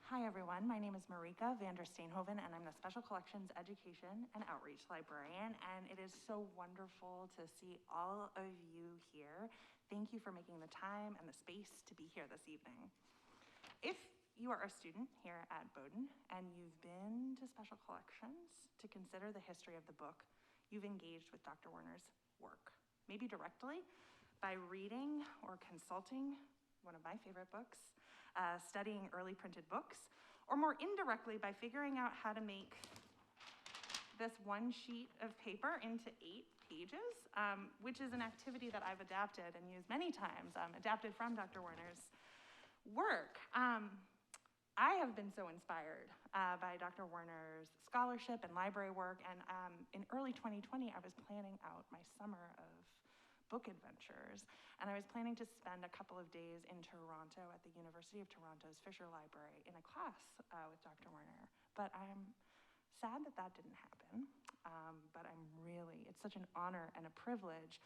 Hi everyone, my name is Marika van der Steenhoven and I'm the Special Collections Education and Outreach Librarian, and it is so wonderful to see all of you here. Thank you for making the time and the space to be here this evening. If you are a student here at Bowdoin and you've been to Special Collections to consider the history of the book, you've engaged with Dr. Werner's work, maybe directly by reading or consulting one of my favorite books, studying early printed books, or more indirectly by figuring out how to make this one sheet of paper into 8 pages, which is an activity that I've adapted and used many times, adapted from Dr. Werner's work. I have been so inspired by Dr. Werner's scholarship and library work, and in early 2020, I was planning out my summer of book adventures, and I was planning to spend a couple of days in Toronto at the University of Toronto's Fisher Library in a class with Dr. Werner, but I'm sad that that didn't happen, but it's such an honor and a privilege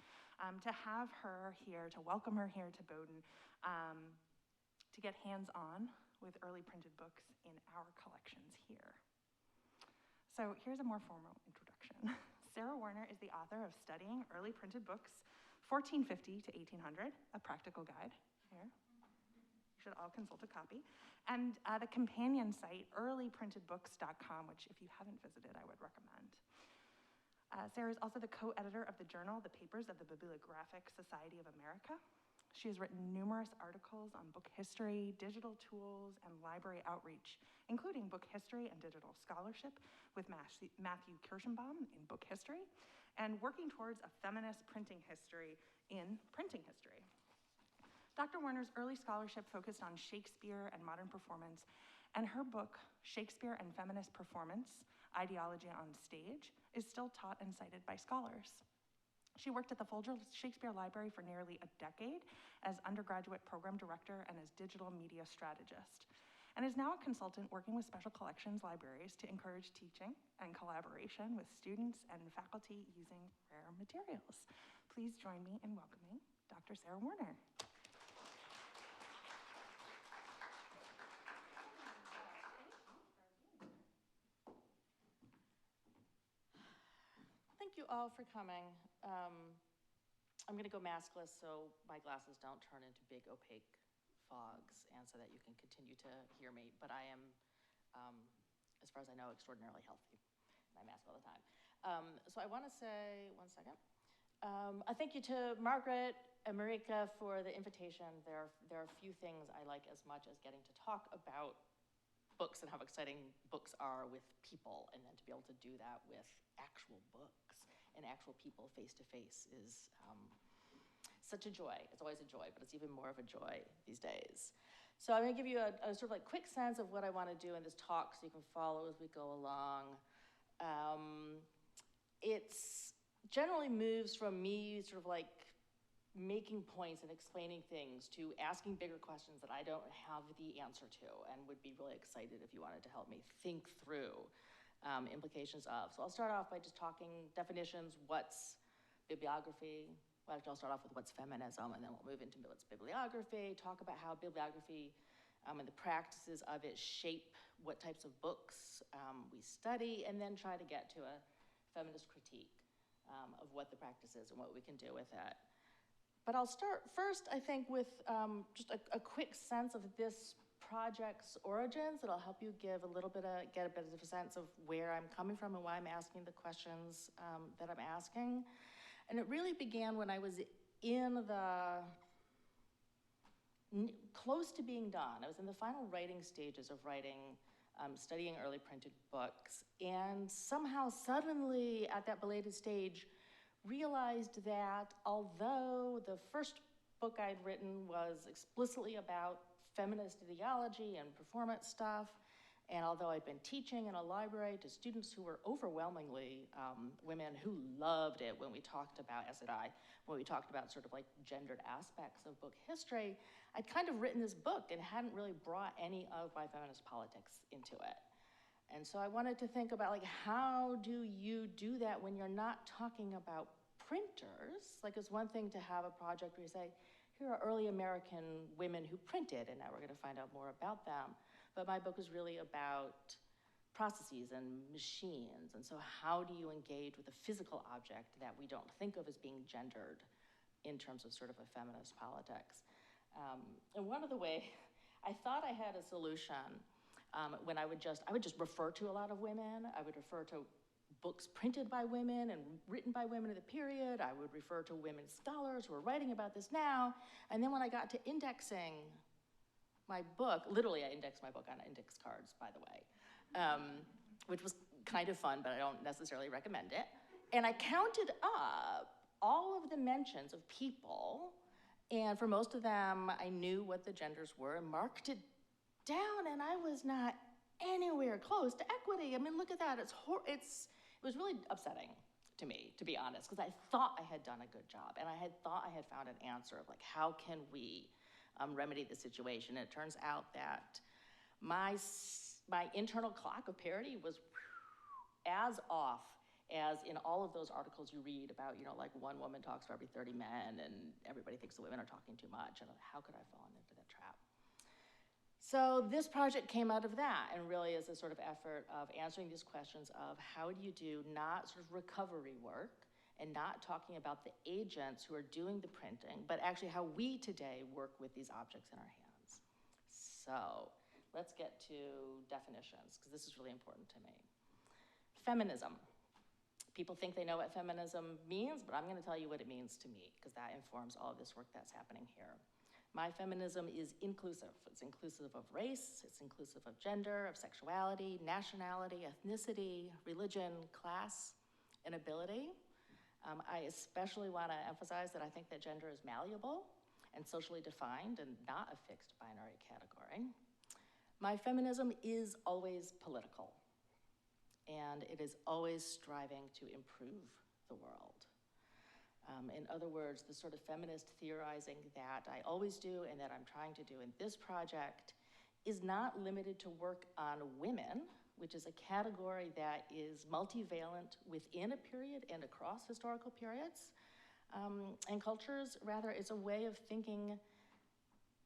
to have her here, to welcome her here to Bowdoin, to get hands-on with early printed books in our collections here. So here's a more formal introduction. Sarah Werner is the author of Studying Early Printed Books, 1450 to 1800, a practical guide. Here, you should all consult a copy. And the companion site, earlyprintedbooks.com, which if you haven't visited, I would recommend. Sarah is also the co-editor of the journal, The Papers of the Bibliographic Society of America. She has written numerous articles on book history, digital tools, and library outreach, including book history and digital scholarship with Matthew Kirschenbaum in book history, and working towards a feminist printing history in printing history. Dr. Werner's early scholarship focused on Shakespeare and modern performance, and her book, Shakespeare and Feminist Performance, Ideology on Stage, is still taught and cited by scholars. She worked at the Folger Shakespeare Library for nearly a decade as undergraduate program director and as digital media strategist, and is now a consultant working with special collections libraries to encourage teaching and collaboration with students and faculty using rare materials. Please join me in welcoming Dr. Sarah Werner. Thank you all for coming. I'm going to go maskless so my glasses don't turn into big opaque fogs and so that you can continue to hear me. But I am, as far as I know, extraordinarily healthy. And I mask all the time. So I want to say, one second. A thank you to Margaret and Marika for the invitation. There are a few things I like as much as getting to talk about books and how exciting books are with people, and then to be able to do that with actual books and actual people face to face is such a joy. It's always a joy, but it's even more of a joy these days. So I'm going to give you a sort of like quick sense of what I want to do in this talk so you can follow as we go along. It's generally moves from me sort of like making points and explaining things to asking bigger questions that I don't have the answer to and would be really excited if you wanted to help me think through implications of. So I'll start off by just talking definitions, what's bibliography. Well, actually, I'll start off with what's feminism, and then we'll move into what's bibliography, talk about how bibliography and the practices of it shape what types of books we study, and then try to get to a feminist critique of what the practice is and what we can do with it. But I'll start first, I think, with just a quick sense of this project's origins. It'll help you give get a bit of a sense of where I'm coming from and why I'm asking the questions that I'm asking. And it really began when I was close to being done. I was in the final writing stages of writing, studying early printed books, and somehow suddenly at that belated stage, realized that although the first book I'd written was explicitly about feminist ideology and performance stuff, and although I'd been teaching in a library to students who were overwhelmingly women who loved it when we talked about, as did I, when we talked about sort of like gendered aspects of book history, I'd kind of written this book and hadn't really brought any of my feminist politics into it. And so I wanted to think about, like, how do you do that when you're not talking about printers? Like, it's one thing to have a project where you say, here are early American women who printed, and now we're going to find out more about them. but my book is really about processes and machines. And so how do you engage with a physical object that we don't think of as being gendered in terms of sort of a feminist politics? And one of the way I thought I had a solution when I would just refer to a lot of women. I would refer to books printed by women and written by women of the period. I would refer to women scholars who are writing about this now. And then when I got to indexing my book, literally I indexed my book on index cards, by the way, which was kind of fun, but I don't necessarily recommend it. And I counted up all of the mentions of people, and for most of them, I knew what the genders were and marked it down, and I was not anywhere close to equity. I mean, look at that. It was really upsetting to me, to be honest, because I thought I had done a good job, and I had thought I had found an answer of like, how can we remedy the situation? And it turns out that my internal clock of parity was as off as in all of those articles you read about, you know, like one woman talks for every 30 men and everybody thinks the women are talking too much, and how could I fall into that trap? So this project came out of that, and really is a sort of effort of answering these questions of how do you do not sort of recovery work and not talking about the agents who are doing the printing, but actually how we today work with these objects in our hands. So let's get to definitions, because this is really important to me. Feminism. People think they know what feminism means, but I'm going to tell you what it means to me, because that informs all of this work that's happening here. My feminism is inclusive. It's inclusive of race, it's inclusive of gender, of sexuality, nationality, ethnicity, religion, class, and ability. I especially want to emphasize that I think that gender is malleable and socially defined and not a fixed binary category. My feminism is always political, and it is always striving to improve the world. In other words, the sort of feminist theorizing that I always do and that I'm trying to do in this project is not limited to work on women, which is a category that is multivalent within a period and across historical periods and cultures. Rather, it's a way of thinking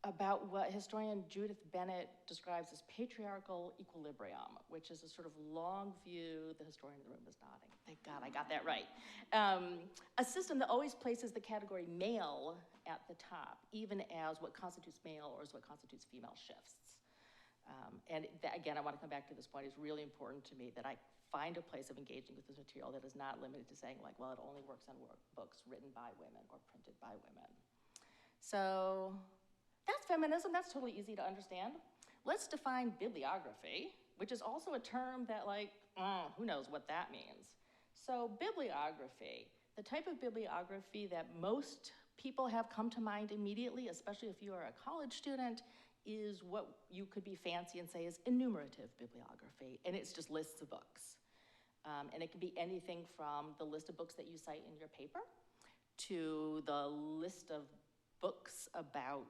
about what historian Judith Bennett describes as patriarchal equilibrium, which is a sort of long view. The historian in the room is nodding. Thank God I got that right. A system that always places the category male at the top, even as what constitutes male or as what constitutes female shifts. And that, again, I want to come back to this point. It's really important to me that I find a place of engaging with this material that is not limited to saying like, well, it only works on books written by women or printed by women. So that's feminism. That's totally easy to understand. Let's define bibliography, which is also a term that, like, who knows what that means. So bibliography, the type of bibliography that most people have come to mind immediately, especially if you are a college student, is what you could be fancy and say is enumerative bibliography, and it's just lists of books. And it can be anything from the list of books that you cite in your paper to the list of books about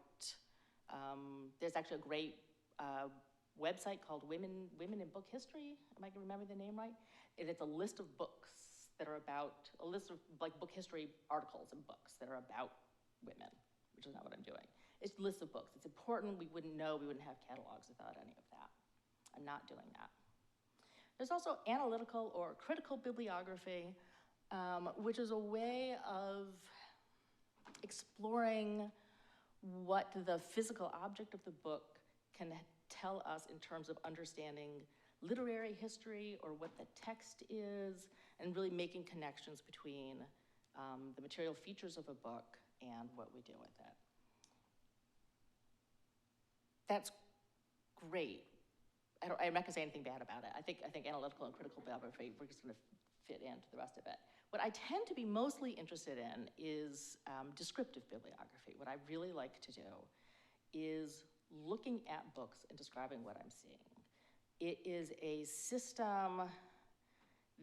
there's actually a great website called Women in Book History. Am I going to remember the name right? And it's a list of books that are about, a list of like book history articles and books that are about women, which is not what I'm doing. It's lists of books. It's important. We wouldn't know. We wouldn't have catalogs without any of that. I'm not doing that. There's also analytical or critical bibliography, which is a way of exploring what the physical object of the book can tell us in terms of understanding literary history or what the text is, and really making connections between the material features of a book and what we do with it. That's great. I'm not gonna say anything bad about it. I think analytical and critical bibliography, we're just gonna fit into the rest of it. What I tend to be mostly interested in is descriptive bibliography. What I really like to do is looking at books and describing what I'm seeing. It is a system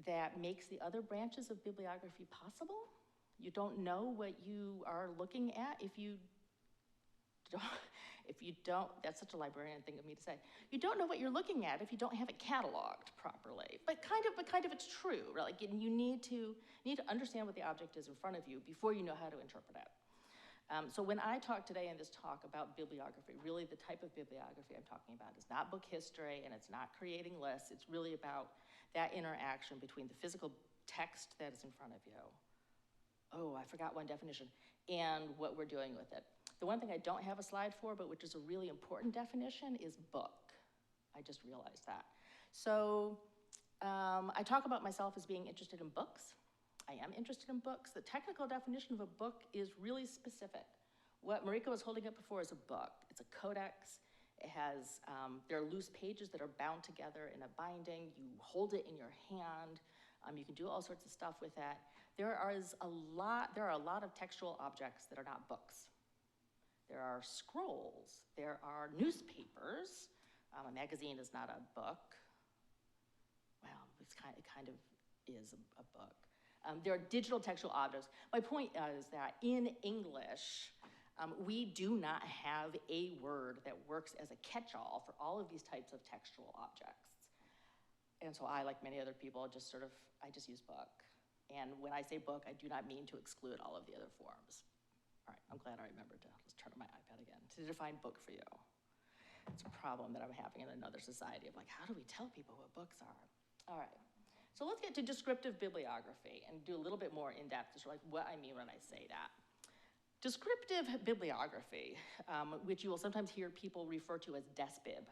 that makes the other branches of bibliography possible. You don't know what you are looking at if you don't, that's such a librarian thing of me to say. You don't know what you're looking at if you don't have it cataloged properly. But kind of it's true, right? Like you need to understand what the object is in front of you before you know how to interpret it. So when I talk today in this talk about bibliography, really the type of bibliography I'm talking about is not book history and it's not creating lists. It's really about that interaction between the physical text that is in front of you. Oh, I forgot one definition, and what we're doing with it. The one thing I don't have a slide for, but which is a really important definition, is book. I just realized that. So I talk about myself as being interested in books. I am interested in books. The technical definition of a book is really specific. What Marika was holding up before is a book. It's a codex. It has, there are loose pages that are bound together in a binding. You hold it in your hand. You can do all sorts of stuff with that. There are a lot of textual objects that are not books. There are scrolls. There are newspapers. A magazine is not a book. Well, it kind of is a book. There are digital textual objects. My point is that in English, we do not have a word that works as a catch-all for all of these types of textual objects. And so I, like many other people, I just use book. And when I say book, I do not mean to exclude all of the other forms. All right, I'm glad I remembered to, let's turn on my iPad again, to define book for you. It's a problem that I'm having in another society of like, how do we tell people what books are? All right, so let's get to descriptive bibliography and do a little bit more in-depth, just like what I mean when I say that. Descriptive bibliography, which you will sometimes hear people refer to as DesBib,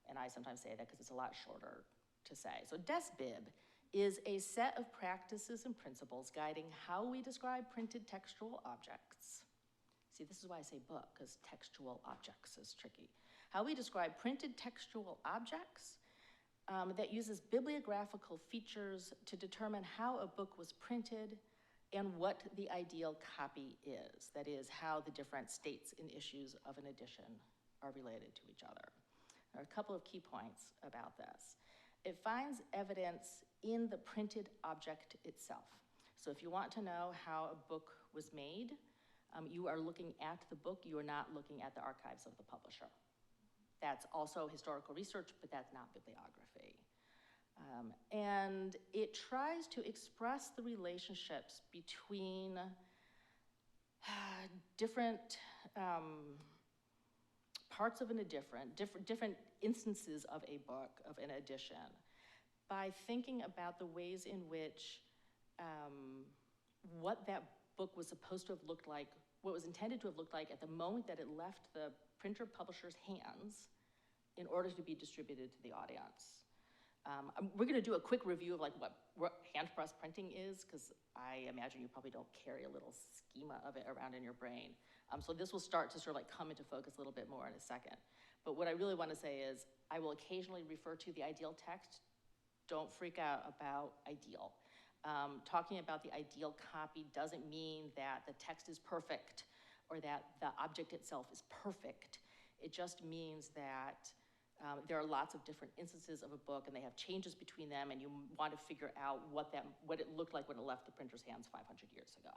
and I sometimes say that because it's a lot shorter to say. So DesBib is a set of practices and principles guiding how we describe printed textual objects. See, this is why I say book, because textual objects is tricky. How we describe printed textual objects that uses bibliographical features to determine how a book was printed and what the ideal copy is. That is, how the different states and issues of an edition are related to each other. There are a couple of key points about this. It finds evidence in the printed object itself. So if you want to know how a book was made, you are looking at the book, you are not looking at the archives of the publisher. That's also historical research, but that's not bibliography. And it tries to express the relationships between different parts of different instances of a book, of an edition, by thinking about the ways in which what that book was supposed to have looked like, what was intended to have looked like at the moment that it left the printer publisher's hands in order to be distributed to the audience. We're gonna do a quick review of like what hand press printing is, because I imagine you probably don't carry a little schema of it around in your brain. So this will start to sort of like come into focus a little bit more in a second. But what I really want to say is I will occasionally refer to the ideal text. Don't freak out about ideal. Talking about the ideal copy doesn't mean that the text is perfect or that the object itself is perfect. It just means that there are lots of different instances of a book and they have changes between them, and you want to figure out what it looked like when it left the printer's hands 500 years ago.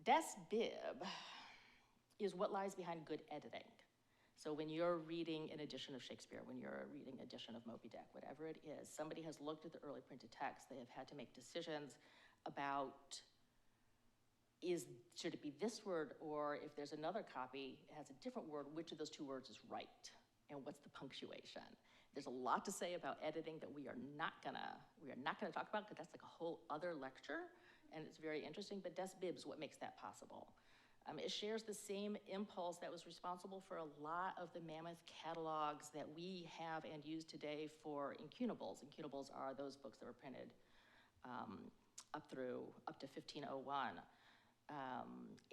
DesBib is what lies behind good editing. So when you're reading an edition of Shakespeare, when you're reading an edition of Moby Dick, whatever it is, somebody has looked at the early printed text, they have had to make decisions about should it be this word, or if there's another copy, it has a different word, which of those two words is right? And what's the punctuation? There's a lot to say about editing that we are not gonna talk about, because that's like a whole other lecture, and it's very interesting, but DesBib is what makes that possible. It shares the same impulse that was responsible for a lot of the mammoth catalogs that we have and use today for incunables. Incunables are those books that were printed up to 1501.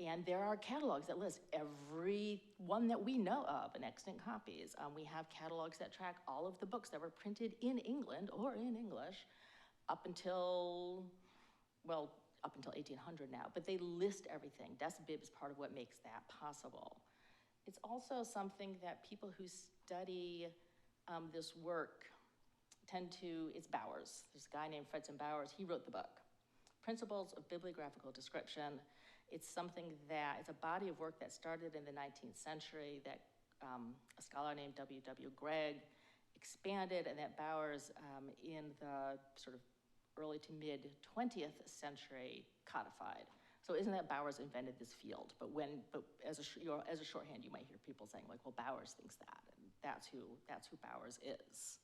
And there are catalogs that list every one that we know of in extant copies. We have catalogs that track all of the books that were printed in England or in English up until 1800 now, but they list everything. DesBib is part of what makes that possible. It's also something that people who study this work it's Bowers. There's a guy named Fredson Bowers. He wrote the book, Principles of Bibliographical Description. It's something it's a body of work that started in the 19th century that a scholar named W.W. Gregg expanded, and that Bowers in the sort of early to mid 20th century codified. So isn't that Bowers invented this field? But as a shorthand, you might hear people saying like, well, Bowers thinks that, and that's who Bowers is.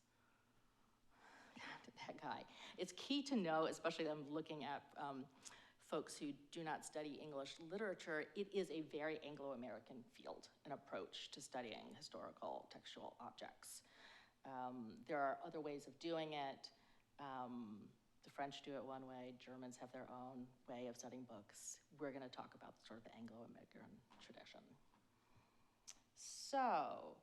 That guy. It's key to know, especially I'm looking at folks who do not study English literature, it is a very Anglo-American field, an approach to studying historical textual objects. There are other ways of doing it. The French do it one way, Germans have their own way of studying books. We're gonna talk about sort of the Anglo-American tradition. So,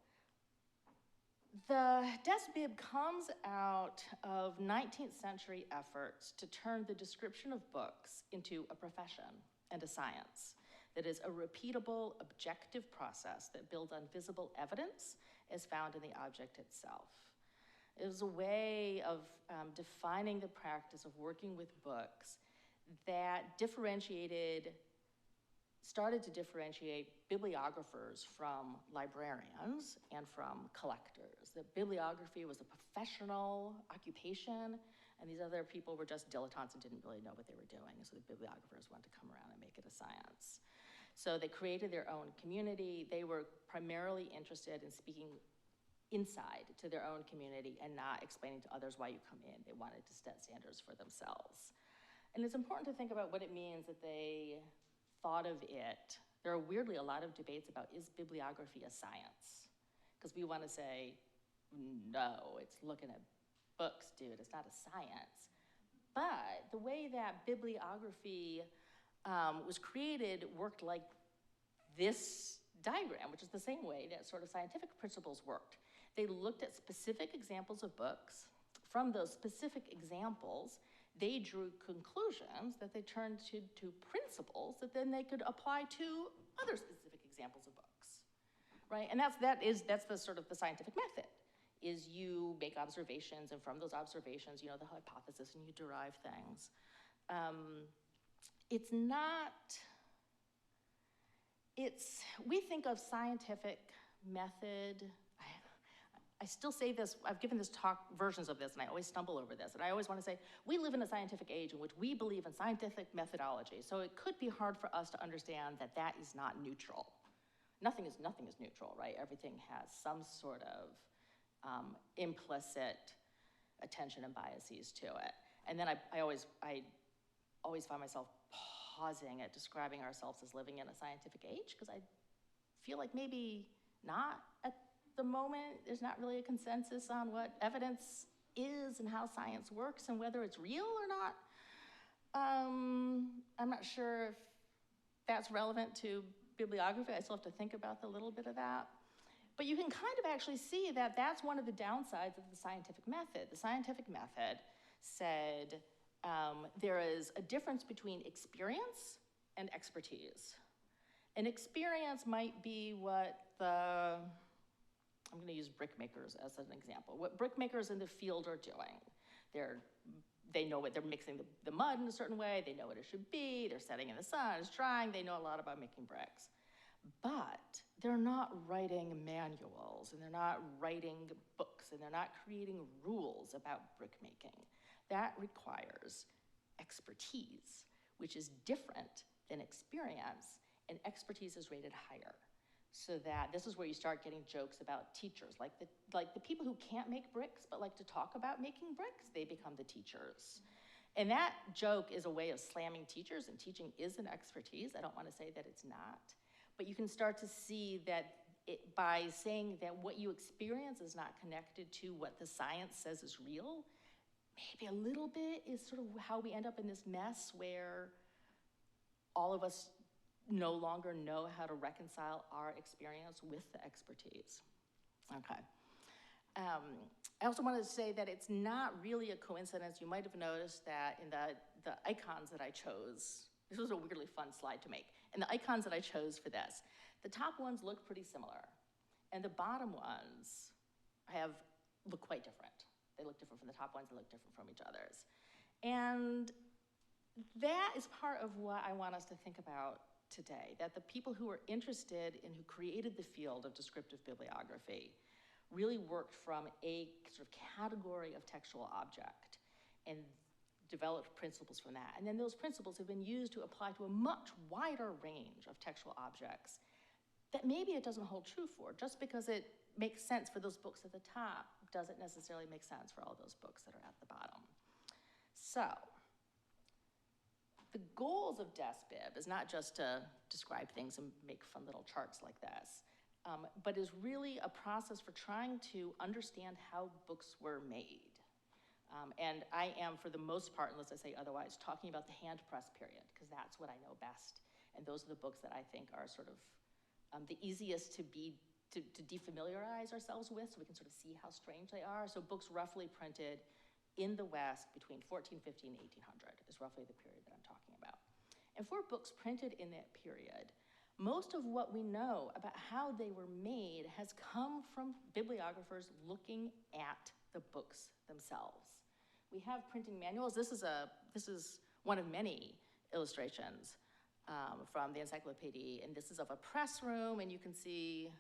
the Desbib comes out of 19th century efforts to turn the description of books into a profession and a science that is a repeatable, objective process that builds on visible evidence as found in the object itself. It was a way of defining the practice of working with books that started to differentiate bibliographers from librarians and from collectors. That bibliography was a professional occupation, and these other people were just dilettantes and didn't really know what they were doing, so the bibliographers wanted to come around and make it a science. So they created their own community. They were primarily interested in speaking inside to their own community and not explaining to others why you come in. They wanted to set standards for themselves. And it's important to think about what it means that they thought of it. There are weirdly a lot of debates about, is bibliography a science? Because we want to say, no, it's looking at books, dude, it's not a science. But the way that bibliography was created worked like this diagram, which is the same way that sort of scientific principles worked. They looked at specific examples of books. From those specific examples, they drew conclusions that they turned to principles that then they could apply to other specific examples of books, right? And that's the sort of the scientific method, is you make observations, and from those observations, you know the hypothesis, and you derive things. We think of scientific method, I still say this, I've given this talk, versions of this, and I always stumble over this, and I always want to say, we live in a scientific age in which we believe in scientific methodology, so it could be hard for us to understand that that is not neutral. Nothing is neutral, right? Everything has some sort of implicit attention and biases to it. And then I always find myself pausing at describing ourselves as living in a scientific age, because I feel like maybe not at the moment. There's not really a consensus on what evidence is and how science works and whether it's real or not. I'm not sure if that's relevant to bibliography. I still have to think about a little bit of that. But you can kind of actually see that that's one of the downsides of the scientific method. The scientific method said there is a difference between experience and expertise. And experience might be what I'm going to use brickmakers as an example. What brickmakers in the field are doing. They know what they're mixing the mud in a certain way. They know what it should be. They're setting in the sun. It's drying. They know a lot about making bricks. But they're not writing manuals, and they're not writing books, and they're not creating rules about brickmaking. That requires expertise, which is different than experience, and expertise is rated higher. So that this is where you start getting jokes about teachers, like the people who can't make bricks but like to talk about making bricks, they become the teachers. And that joke is a way of slamming teachers, and teaching is an expertise. I don't want to say that it's not, but you can start to see that by saying that what you experience is not connected to what the science says is real, maybe a little bit is sort of how we end up in this mess where all of us no longer know how to reconcile our experience with the expertise. Okay. I also wanted to say that it's not really a coincidence. You might have noticed that in the icons that I chose, this was a weirdly fun slide to make. And the icons that I chose for this, the top ones look pretty similar. And the bottom ones look quite different. They look different from the top ones, they look different from each other's. And that is part of what I want us to think about today, that the people who are interested in who created the field of descriptive bibliography really worked from a sort of category of textual object. And developed principles from that. And then those principles have been used to apply to a much wider range of textual objects that maybe it doesn't hold true for. Just because it makes sense for those books at the top doesn't necessarily make sense for all those books that are at the bottom. So, the goals of DesBib is not just to describe things and make fun little charts like this, but is really a process for trying to understand how books were made. And I am, for the most part, unless I say otherwise, talking about the hand press period, because that's what I know best. And those are the books that I think are sort of the easiest to defamiliarize ourselves with, so we can sort of see how strange they are. So books roughly printed in the West between 1450 and 1800 is roughly the period that I'm talking about. And for books printed in that period, most of what we know about how they were made has come from bibliographers looking at the books themselves. We have printing manuals. This is one of many illustrations from the encyclopedia, and this is of a press room, and you can see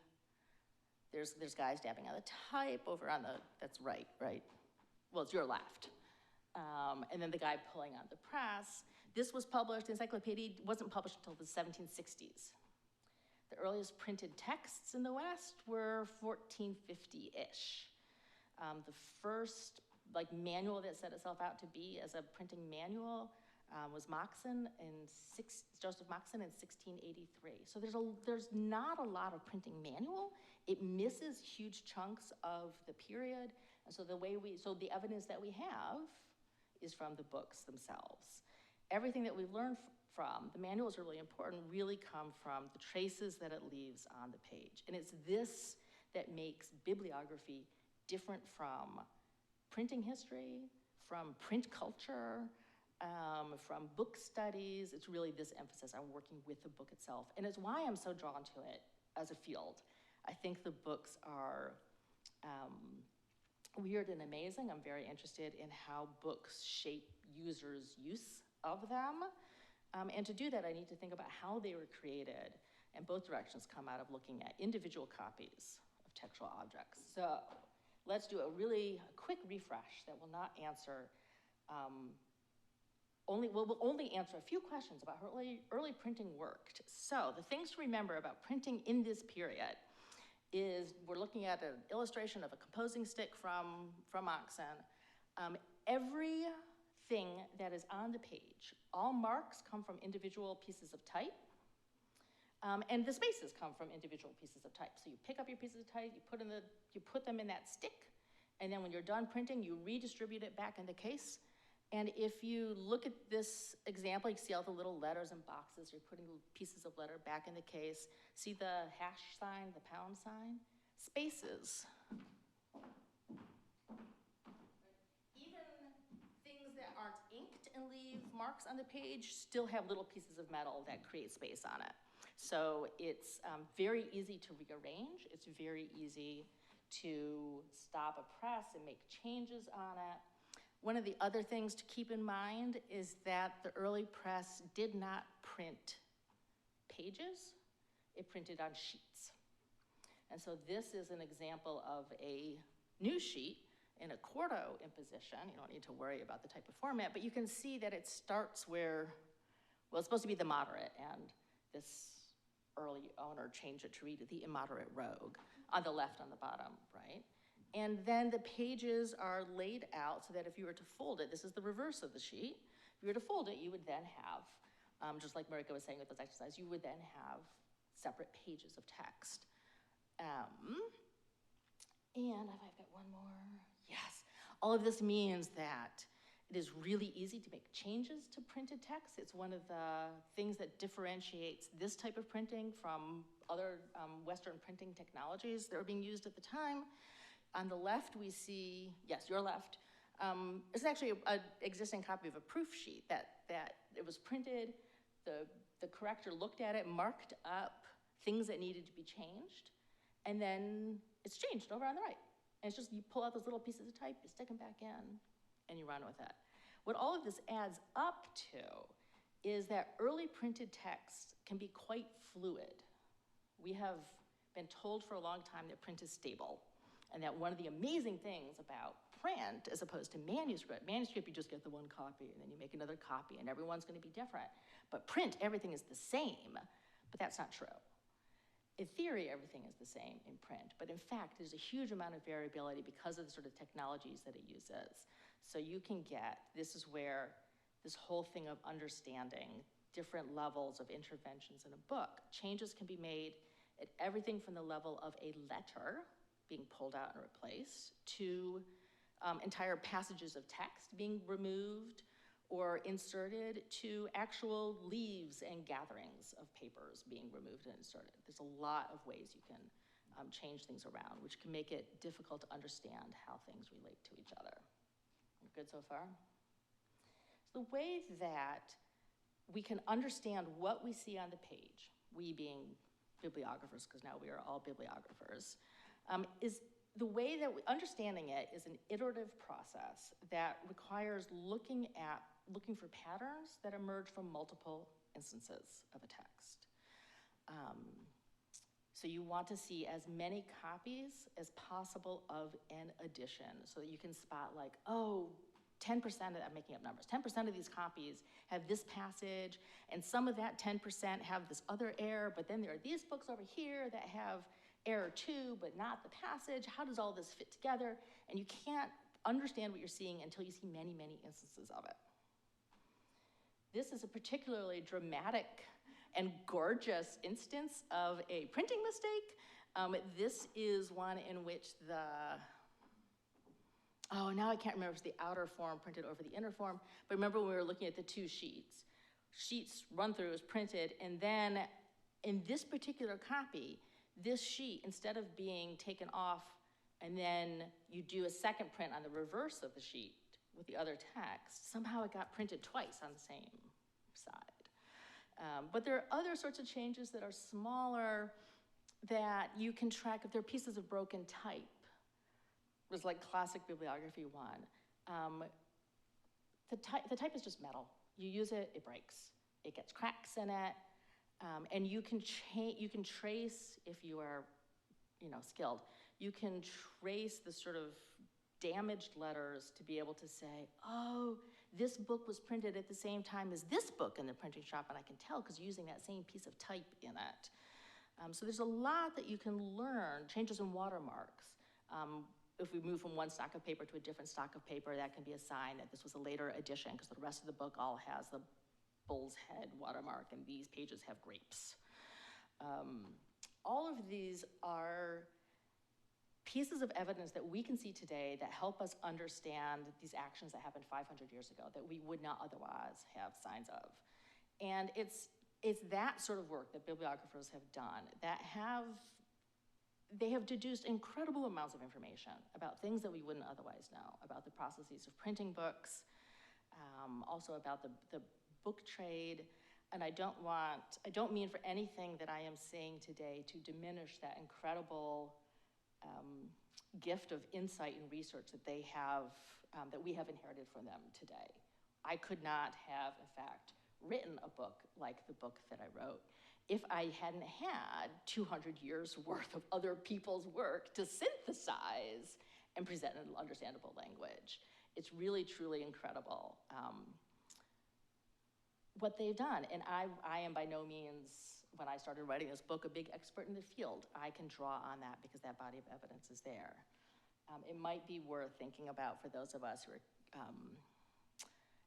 there's guys dabbing on the type over on the, that's right? Well, it's your left. And then the guy pulling on the press. This was published, the encyclopedia wasn't published until the 1760s. The earliest printed texts in the West were 1450-ish. The first manual that set itself out to be as a printing manual was Joseph Moxon in 1683. So there's not a lot of printing manual. It misses huge chunks of the period. And so the evidence that we have is from the books themselves. Everything that we've learned from, the manuals are really important, really come from the traces that it leaves on the page. And it's this that makes bibliography different from printing history, from print culture, from book studies. It's really this emphasis on working with the book itself. And it's why I'm so drawn to it as a field. I think the books are weird and amazing. I'm very interested in how books shape users' use of them. And to do that, I need to think about how they were created. And both directions come out of looking at individual copies of textual objects. So let's do a really quick refresh that will not answer we'll only answer a few questions about how early printing worked. So the things to remember about printing in this period is we're looking at an illustration of a composing stick from Moxon. Everything that is on the page, all marks come from individual pieces of type, and the spaces come from individual pieces of type. So you pick up your pieces of type, you put them in that stick, and then when you're done printing, you redistribute it back in the case. And if you look at this example, you see all the little letters and boxes. You're putting pieces of letter back in the case. See the hash sign, the pound sign? Spaces. Even things that aren't inked and leave marks on the page still have little pieces of metal that create space on it. So it's very easy to rearrange. It's very easy to stop a press and make changes on it. One of the other things to keep in mind is that the early press did not print pages, it printed on sheets. And so this is an example of a news sheet in a quarto imposition. You don't need to worry about the type of format, but you can see that it starts where, well, it's supposed to be the moderate, and this early owner changed it to read the immoderate rogue on the left on the bottom, right? And then the pages are laid out so that if you were to fold it, this is the reverse of the sheet. If you were to fold it, you would then have, just like Marika was saying with this exercise, you would then have separate pages of text. And I've got one more. Yes. All of this means that it is really easy to make changes to printed text. It's one of the things that differentiates this type of printing from other Western printing technologies that were being used at the time. On the left, we see, yes, your left. It's actually an existing copy of a proof sheet that it was printed. The corrector looked at it, marked up things that needed to be changed, and then it's changed over on the right. And it's just, you pull out those little pieces of type, you stick them back in, and you run with it. What all of this adds up to is that early printed text can be quite fluid. We have been told for a long time that print is stable. And that one of the amazing things about print as opposed to manuscript, you just get the one copy and then you make another copy and everyone's going to be different. But print, everything is the same, but that's not true. In theory, everything is the same in print, but in fact, there's a huge amount of variability because of the sort of technologies that it uses. So you can get, this is where this whole thing of understanding different levels of interventions in a book, changes can be made at everything from the level of a letter being pulled out and replaced to entire passages of text being removed or inserted to actual leaves and gatherings of papers being removed and inserted. There's a lot of ways you can change things around, which can make it difficult to understand how things relate to each other. We're good so far? So the way that we can understand what we see on the page, we being bibliographers, because now we are all bibliographers, is the way that understanding it is an iterative process that requires looking for patterns that emerge from multiple instances of a text. So you want to see as many copies as possible of an edition so that you can spot like, oh, 10% of, I'm making up numbers, 10% of these copies have this passage, and some of that 10% have this other error, but then there are these books over here that have error too, but not the passage. How does all this fit together? And you can't understand what you're seeing until you see many, many instances of it. This is a particularly dramatic and gorgeous instance of a printing mistake. This is one in which now I can't remember if it's the outer form printed over the inner form, but remember when we were looking at the two sheets. Sheets run through is printed, and then in this particular copy, this sheet, instead of being taken off and then you do a second print on the reverse of the sheet with the other text, somehow it got printed twice on the same side. But there are other sorts of changes that are smaller that you can track if they're pieces of broken type. It was like classic bibliography one. The type is just metal. You use it, it breaks. It gets cracks in it. And you can trace, if you are, skilled, you can trace the sort of damaged letters to be able to say, oh, this book was printed at the same time as this book in the printing shop, and I can tell because using that same piece of type in it. So there's a lot that you can learn, changes in watermarks. If we move from one stock of paper to a different stock of paper, that can be a sign that this was a later edition because the rest of the book all has the bull's head watermark and these pages have grapes. All of these are pieces of evidence that we can see today that help us understand these actions that happened 500 years ago that we would not otherwise have signs of. And it's that sort of work that bibliographers have done that they have deduced incredible amounts of information about things that we wouldn't otherwise know, about the processes of printing books, also about the book trade. And I don't mean for anything that I am saying today to diminish that incredible gift of insight and research that they have, that we have inherited from them today. I could not have, in fact, written a book like the book that I wrote if I hadn't had 200 years worth of other people's work to synthesize and present in an understandable language. It's really, truly incredible what they've done. And I am by no means, when I started writing this book, a big expert in the field. I can draw on that because that body of evidence is there. It might be worth thinking about for those of us who are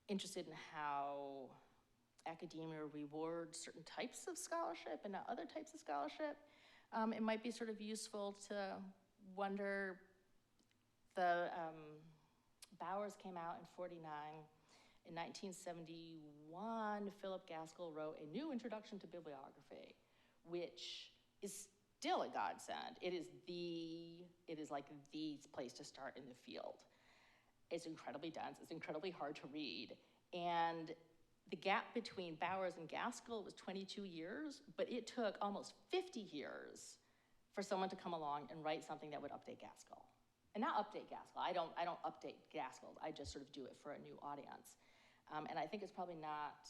interested in how academia rewards certain types of scholarship and not other types of scholarship. It might be sort of useful to wonder, Bowers came out in '49. In 1971, Philip Gaskell wrote a new introduction to bibliography, which is still a godsend. It is like the place to start in the field. It's incredibly dense, it's incredibly hard to read, and the gap between Bowers and Gaskell was 22 years, but it took almost 50 years for someone to come along and write something that would update Gaskell. And not update Gaskell, I don't update Gaskell, I just sort of do it for a new audience. And I think it's probably not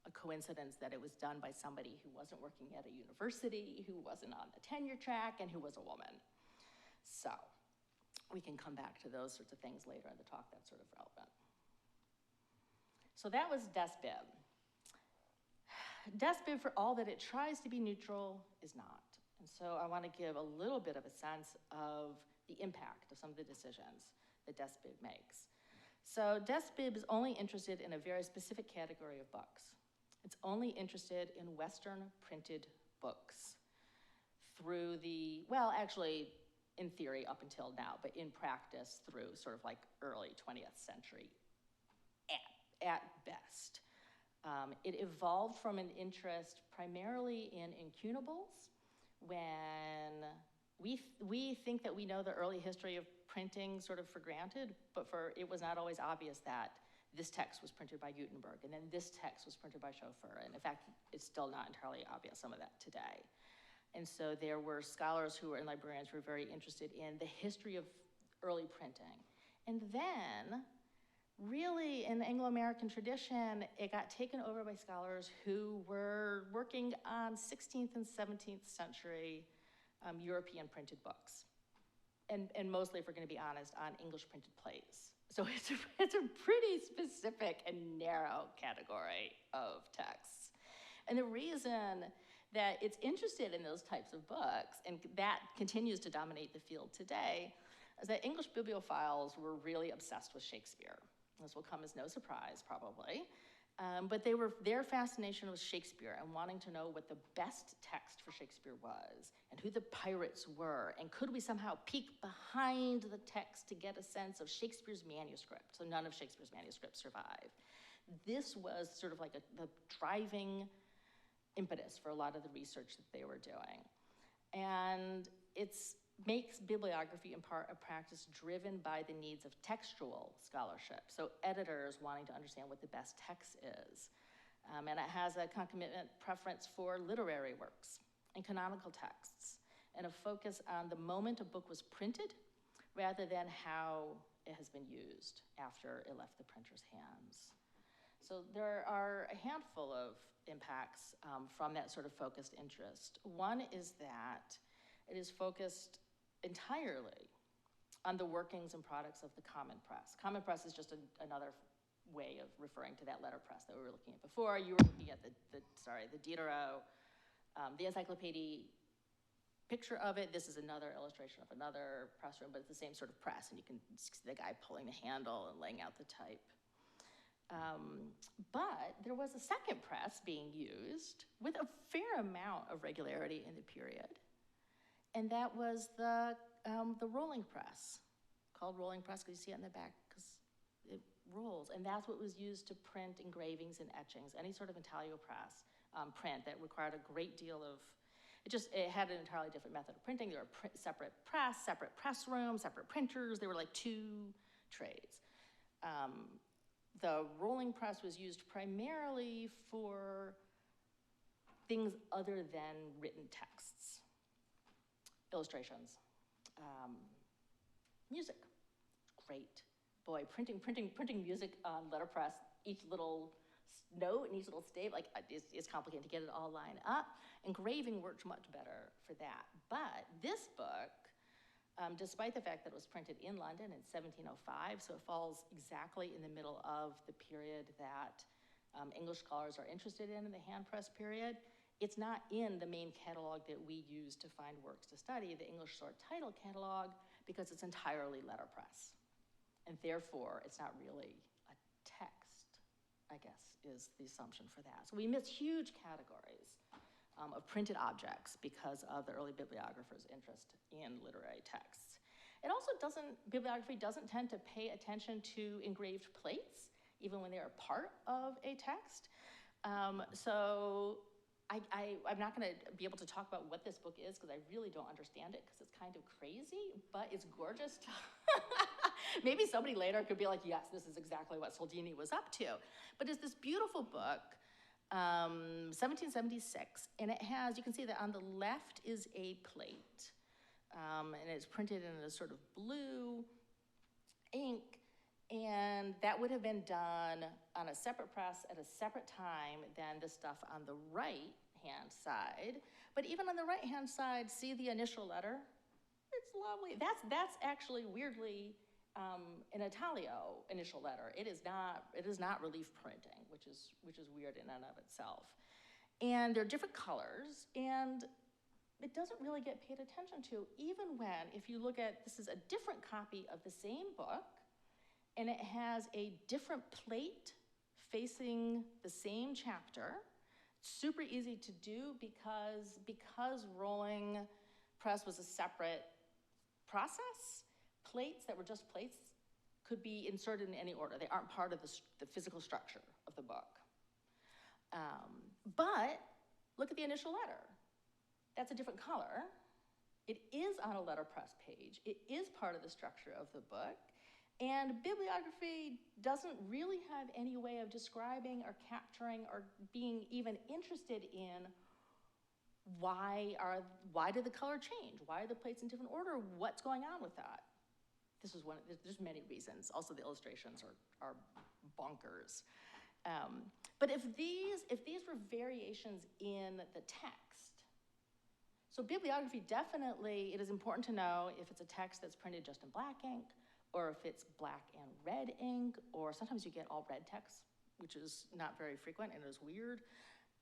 a coincidence that it was done by somebody who wasn't working at a university, who wasn't on the tenure track, and who was a woman. So we can come back to those sorts of things later in the talk that's sort of relevant. So that was Desbib. Desbib, for all that it tries to be neutral, is not. And so I want to give a little bit of a sense of the impact of some of the decisions that Desbib makes. So Desbib is only interested in a very specific category of books. It's only interested in Western printed books through the, well, actually, in theory up until now, but in practice through sort of like early 20th century at best. It evolved from an interest primarily in incunables. When we think that we know the early history of printing sort of for granted, but it was not always obvious that this text was printed by Gutenberg, and then this text was printed by Schoeffer, and in fact, it's still not entirely obvious, some of that today. And so there were scholars and librarians who were very interested in the history of early printing. And then, really, in the Anglo-American tradition, it got taken over by scholars who were working on 16th and 17th century European printed books. And mostly, if we're gonna be honest, on English printed plays. So it's a pretty specific and narrow category of texts. And the reason that it's interested in those types of books, and that continues to dominate the field today, is that English bibliophiles were really obsessed with Shakespeare. This will come as no surprise, probably. But their fascination was Shakespeare and wanting to know what the best text for Shakespeare was and who the pirates were, and could we somehow peek behind the text to get a sense of Shakespeare's manuscript. So none of Shakespeare's manuscripts survive. This was sort of like the driving impetus for a lot of the research that they were doing. And it makes bibliography in part a practice driven by the needs of textual scholarship. So editors wanting to understand what the best text is. And it has a concomitant preference for literary works and canonical texts, and a focus on the moment a book was printed rather than how it has been used after it left the printer's hands. So there are a handful of impacts from that sort of focused interest. One is that it is focused entirely on the workings and products of the common press. Common press is just another way of referring to that letterpress that we were looking at before. You were looking at the Diderot, the encyclopedia picture of it. This is another illustration of another press room, but it's the same sort of press, and you can see the guy pulling the handle and laying out the type. But there was a second press being used with a fair amount of regularity in the period, and that was the rolling press, called rolling press because you see it in the back because it rolls, and that's what was used to print engravings and etchings, any sort of intaglio press print that required a great deal of, it had an entirely different method of printing. There were separate press rooms, separate printers. There were like two trades. The rolling press was used primarily for things other than written texts, illustrations, music. Great. Boy, printing music on letterpress, each little note and each little stave, like it's complicated to get it all lined up. Engraving worked much better for that. But this book, despite the fact that it was printed in London in 1705, so it falls exactly in the middle of the period that English scholars are interested in the hand press period, it's not in the main catalog that we use to find works to study, the English Short Title Catalog, because it's entirely letterpress. And therefore, it's not really a text, I guess, is the assumption for that. So we miss huge categories of printed objects because of the early bibliographers' interest in literary texts. It also bibliography doesn't tend to pay attention to engraved plates, even when they are part of a text. So I'm not gonna be able to talk about what this book is because I really don't understand it because it's kind of crazy, but it's gorgeous. Maybe somebody later could be like, yes, this is exactly what Soldini was up to. But it's this beautiful book, 1776, and it has, you can see that on the left is a plate, and it's printed in a sort of blue ink, and that would have been done on a separate press at a separate time than the stuff on the right-hand side. But even on the right-hand side, see the initial letter? it's lovely. That's actually weirdly an Italio initial letter. It is not relief printing, which is weird in and of itself. And they're different colors, and it doesn't really get paid attention to, even when, if you look at, this is a different copy of the same book, and it has a different plate facing the same chapter. It's super easy to do because rolling press was a separate process. Plates that were just plates could be inserted in any order. They aren't part of the physical structure of the book. But look at the initial letter. That's a different color. It is on a letterpress page. It is part of the structure of the book. And bibliography doesn't really have any way of describing or capturing or being even interested in why did the color change? Why are the plates in different order? What's going on with that? This is one, there's many reasons. Also, the illustrations are bonkers. But if these were variations in the text, so bibliography definitely, it is important to know if it's a text that's printed just in black ink, or if it's black and red ink, or sometimes you get all red text, which is not very frequent and is weird.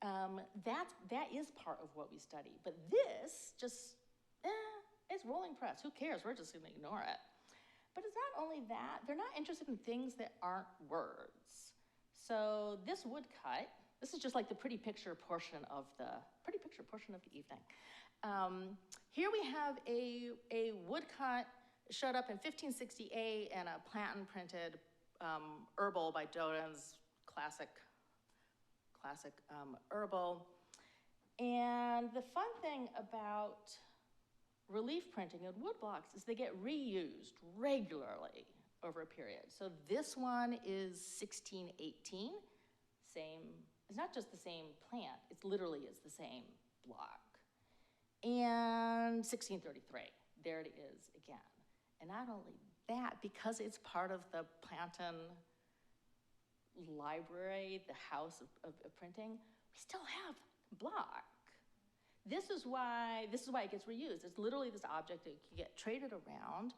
That is part of what we study. But this just, it's rolling press. Who cares? We're just gonna ignore it. But it's not only that, they're not interested in things that aren't words. So this woodcut, this is just like the pretty picture portion of the evening. Here we have a woodcut, showed up in 1568 in a platen printed Herbal by Bowdoin's classic Herbal. And the fun thing about relief printing and woodblocks is they get reused regularly over a period. So this one is 1618, it's not just the same plant, it literally is the same block. And 1633, there it is again. And not only that, because it's part of the Plantin library, the house of printing, we still have block. This is why it gets reused. It's literally this object that can get traded around.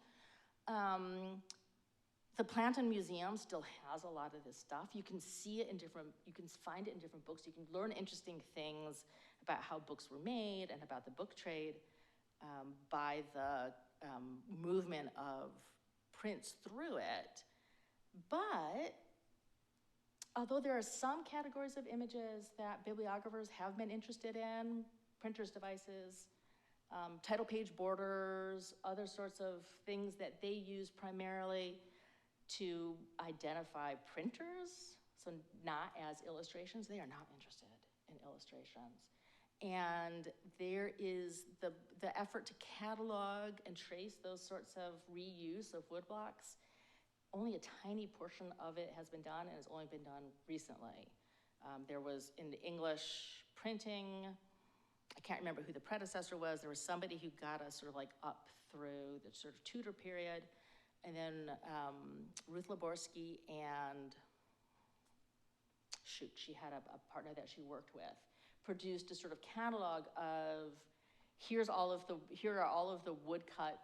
The Plantin Museum still has a lot of this stuff. You can see it you can find it in different books. You can learn interesting things about how books were made and about the book trade by the movement of prints through it. But although there are some categories of images that bibliographers have been interested in, printers' devices, title page borders, other sorts of things that they use primarily to identify printers, so not as illustrations, they are not interested in illustrations. And there is the effort to catalog and trace those sorts of reuse of woodblocks. Only a tiny portion of it has been done, and it's only been done recently. There was, in the English printing, I can't remember who the predecessor was, there was somebody who got us sort of like up through the sort of Tudor period, and then Ruth Laborsky and, shoot, she had a partner that she worked with, produced a sort of catalog of, here are all of the woodcut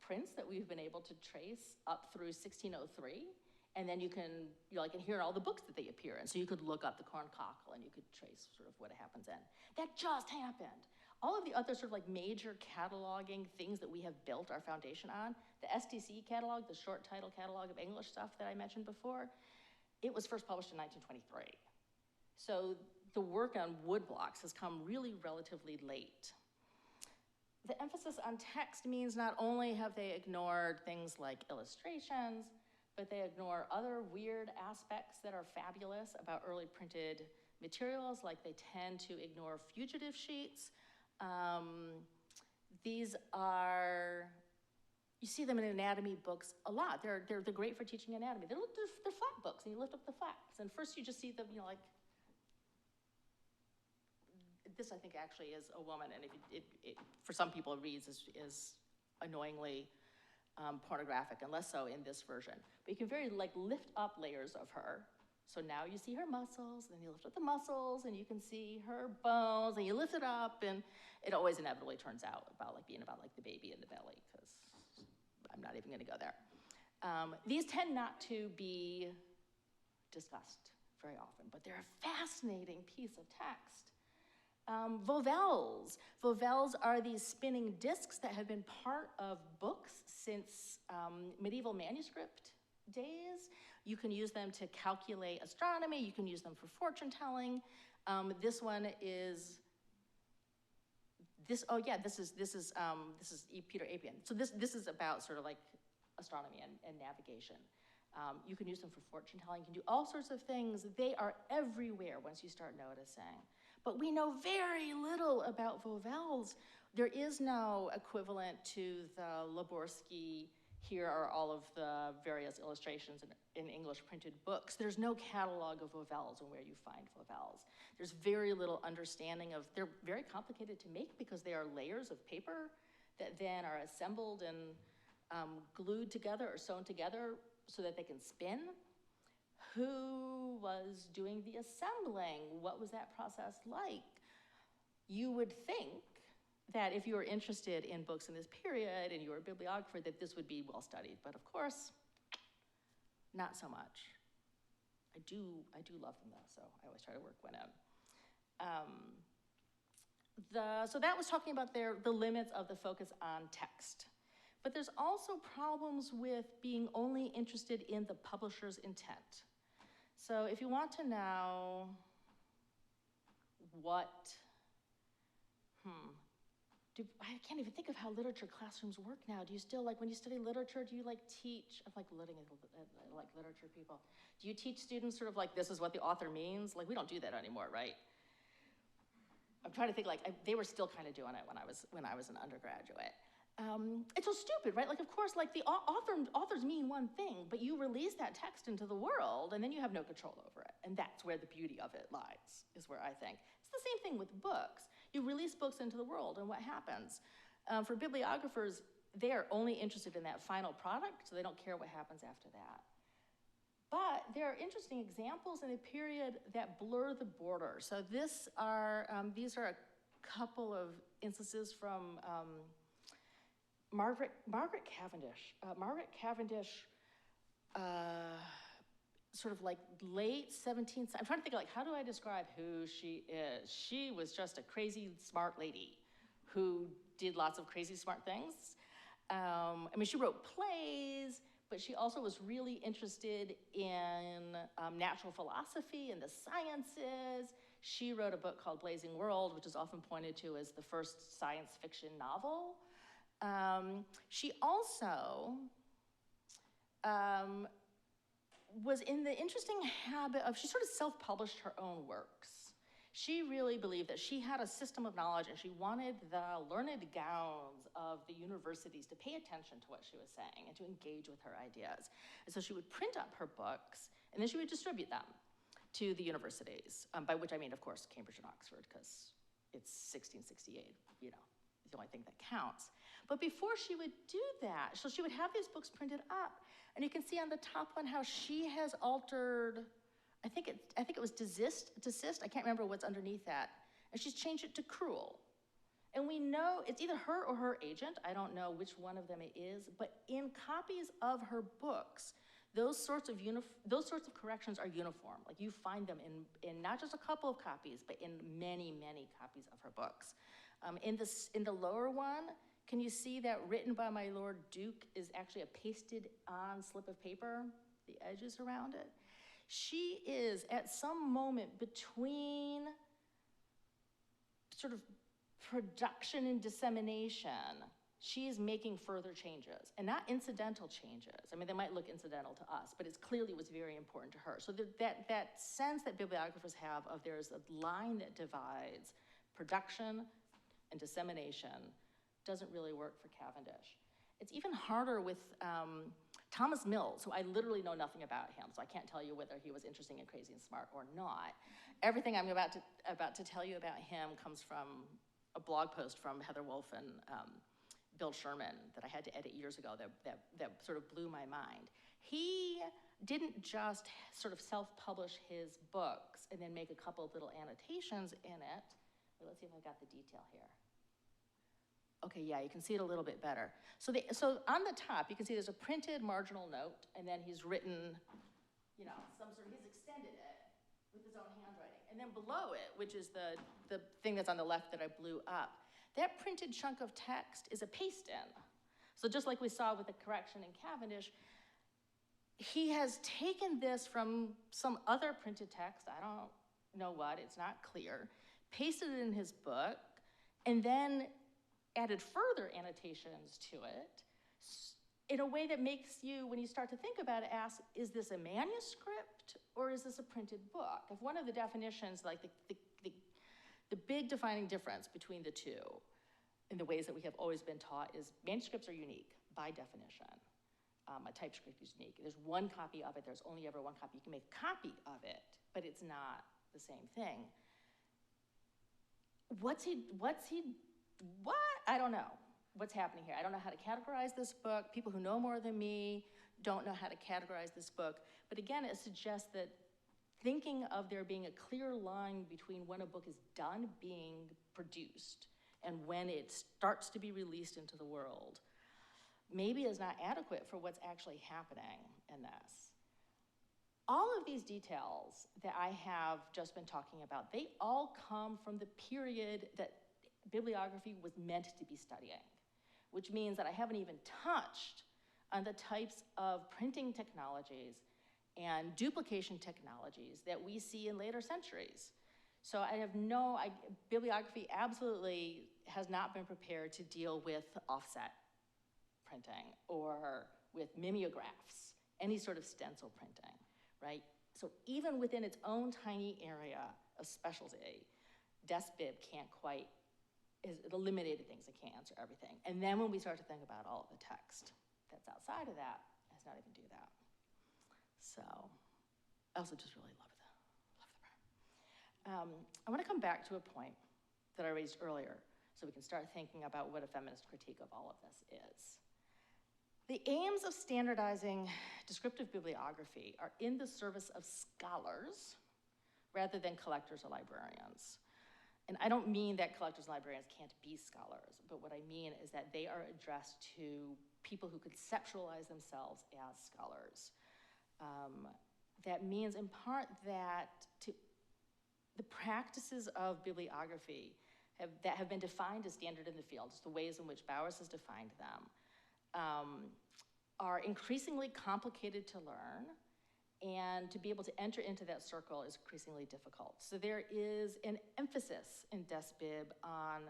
prints that we've been able to trace up through 1603, and then you can, and here are all the books that they appear in. So you could look up the Corncockle and you could trace sort of what happens in. That just happened. All of the other sort of like major cataloging things that we have built our foundation on, the STC catalog, the short title catalog of English stuff that I mentioned before, it was first published in 1923. So the work on woodblocks has come really relatively late. The emphasis on text means not only have they ignored things like illustrations, but they ignore other weird aspects that are fabulous about early printed materials, like they tend to ignore fugitive sheets. These are, you see them in anatomy books a lot. They're great for teaching anatomy. They're flat books, and you lift up the flats. And first you just see them, like, this I think actually is a woman, and it for some people it reads is annoyingly pornographic, and less so in this version. But you can very lift up layers of her So now you see her muscles, and then you lift up the muscles, and you can see her bones, and you lift it up, and it always inevitably turns out about like the baby in the belly, because I'm not even gonna go there. These tend not to be discussed very often, but they're a fascinating piece of text. Vowels. Vowels are these spinning discs that have been part of books since medieval manuscript days. You can use them to calculate astronomy. You can use them for fortune telling. This one is this. Oh yeah, this is Peter Apian. So this is about sort of like astronomy and navigation. You can use them for fortune telling. You can do all sorts of things. They are everywhere once you start noticing. But we know very little about vowels. There is no equivalent to the Laborsky. Here are all of the various illustrations in English printed books. There's no catalog of vowels and where you find vowels. There's very little understanding of, they're very complicated to make because they are layers of paper that then are assembled and glued together or sewn together so that they can spin. Who was doing the assembling? What was that process like? You would think that if you were interested in books in this period and you were a bibliographer, that this would be well studied, but of course, not so much. I do love them though, so I always try to work one out. So that was talking about the limits of the focus on text. But there's also problems with being only interested in the publisher's intent. So if you want to know what, I can't even think of how literature classrooms work now. Do you still, like when you study literature, do you like teach, I'm like literature people. Do you teach students sort of like, this is what the author means? Like we don't do that anymore, right? I'm trying to think, like they were still kind of doing it when I was an undergraduate. It's so stupid, right? Like, of course, like the authors mean one thing, but you release that text into the world and then you have no control over it. And that's where the beauty of it lies, is where I think. It's the same thing with books. You release books into the world and what happens? For bibliographers, they are only interested in that final product, so they don't care what happens after that. But there are interesting examples in a period that blur the border. So these are a couple of instances from Margaret Cavendish. Margaret Cavendish, sort of like late 17th, I'm trying to think like, how do I describe who she is? She was just a crazy smart lady who did lots of crazy smart things. I mean, she wrote plays, but she also was really interested in natural philosophy and the sciences. She wrote a book called Blazing World, which is often pointed to as the first science fiction novel. She also was in the interesting habit of, she sort of self-published her own works. She really believed that she had a system of knowledge and she wanted the learned gowns of the universities to pay attention to what she was saying and to engage with her ideas. And so she would print up her books and then she would distribute them to the universities, by which I mean, of course, Cambridge and Oxford, because it's 1668, you know, it's the only thing that counts. But before she would do that, so she would have these books printed up, and you can see on the top one how she has altered, I think it was desist, I can't remember what's underneath that, and she's changed it to cruel. And we know it's either her or her agent, I don't know which one of them it is, but in copies of her books, those sorts of corrections are uniform. Like you find them in not just a couple of copies, but in many, many copies of her books. In the lower one, can you see that written by my Lord Duke is actually a pasted on slip of paper, the edges around it? She is at some moment between sort of production and dissemination, she is making further changes, and not incidental changes. I mean, they might look incidental to us, but it clearly was very important to her. So that sense that bibliographers have of there's a line that divides production and dissemination doesn't really work for Cavendish. It's even harder with Thomas Mills, who I literally know nothing about him, so I can't tell you whether he was interesting and crazy and smart or not. Everything I'm about to tell you about him comes from a blog post from Heather Wolf and Bill Sherman that I had to edit years ago that sort of blew my mind. He didn't just sort of self-publish his books and then make a couple of little annotations in it. Well, let's see if I got the detail here. Okay, yeah, you can see it a little bit better. So on the top, you can see there's a printed marginal note, and then he's written, you know, he's extended it with his own handwriting. And then below it, which is the thing that's on the left that I blew up, that printed chunk of text is a paste-in. So just like we saw with the correction in Cavendish, he has taken this from some other printed text, I don't know what, it's not clear, pasted it in his book, and then added further annotations to it in a way that makes you, when you start to think about it, ask, is this a manuscript or is this a printed book? If one of the definitions, like the big defining difference between the two in the ways that we have always been taught is manuscripts are unique by definition. A typescript is unique. There's one copy of it, there's only ever one copy. You can make a copy of it, but it's not the same thing. What? I don't know what's happening here. I don't know how to categorize this book. People who know more than me don't know how to categorize this book. But again, it suggests that thinking of there being a clear line between when a book is done being produced and when it starts to be released into the world maybe is not adequate for what's actually happening in this. All of these details that I have just been talking about, they all come from the period that bibliography was meant to be studying, which means that I haven't even touched on the types of printing technologies and duplication technologies that we see in later centuries. So I have bibliography absolutely has not been prepared to deal with offset printing or with mimeographs, any sort of stencil printing, right? So even within its own tiny area of specialty, DesBib can't quite, it eliminated things that can't answer everything. And then when we start to think about all of the text that's outside of that, let's not even do that. So I also just really love the prayer. I want to come back to a point that I raised earlier so we can start thinking about what a feminist critique of all of this is. The aims of standardizing descriptive bibliography are in the service of scholars rather than collectors or librarians. And I don't mean that collectors and librarians can't be scholars, but what I mean is that they are addressed to people who conceptualize themselves as scholars. That means in part that the practices of bibliography that have been defined as standard in the field, just the ways in which Bowers has defined them, are increasingly complicated to learn, and to be able to enter into that circle is increasingly difficult. So there is an emphasis in DesBib on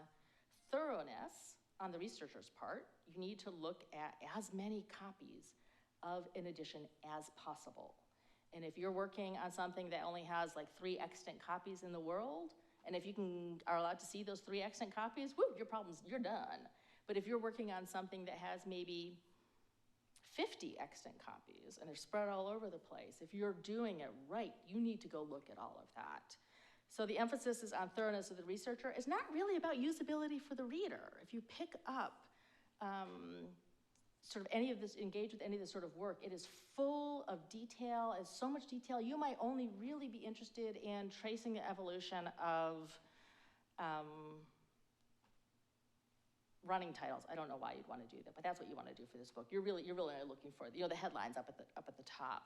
thoroughness on the researcher's part. You need to look at as many copies of an edition as possible. And if you're working on something that only has like 3 extant copies in the world, and if you are allowed to see those 3 extant copies, woo, you're done. But if you're working on something that has maybe 50 extant copies and they're spread all over the place, if you're doing it right, you need to go look at all of that. So the emphasis is on thoroughness of the researcher. It's not really about usability for the reader. If you pick up sort of any of this, engage with any of this sort of work, it is full of detail, it's so much detail, you might only really be interested in tracing the evolution of running titles. I don't know why you'd want to do that, but that's what you want to do for this book. You're really looking for, the headlines up at the top.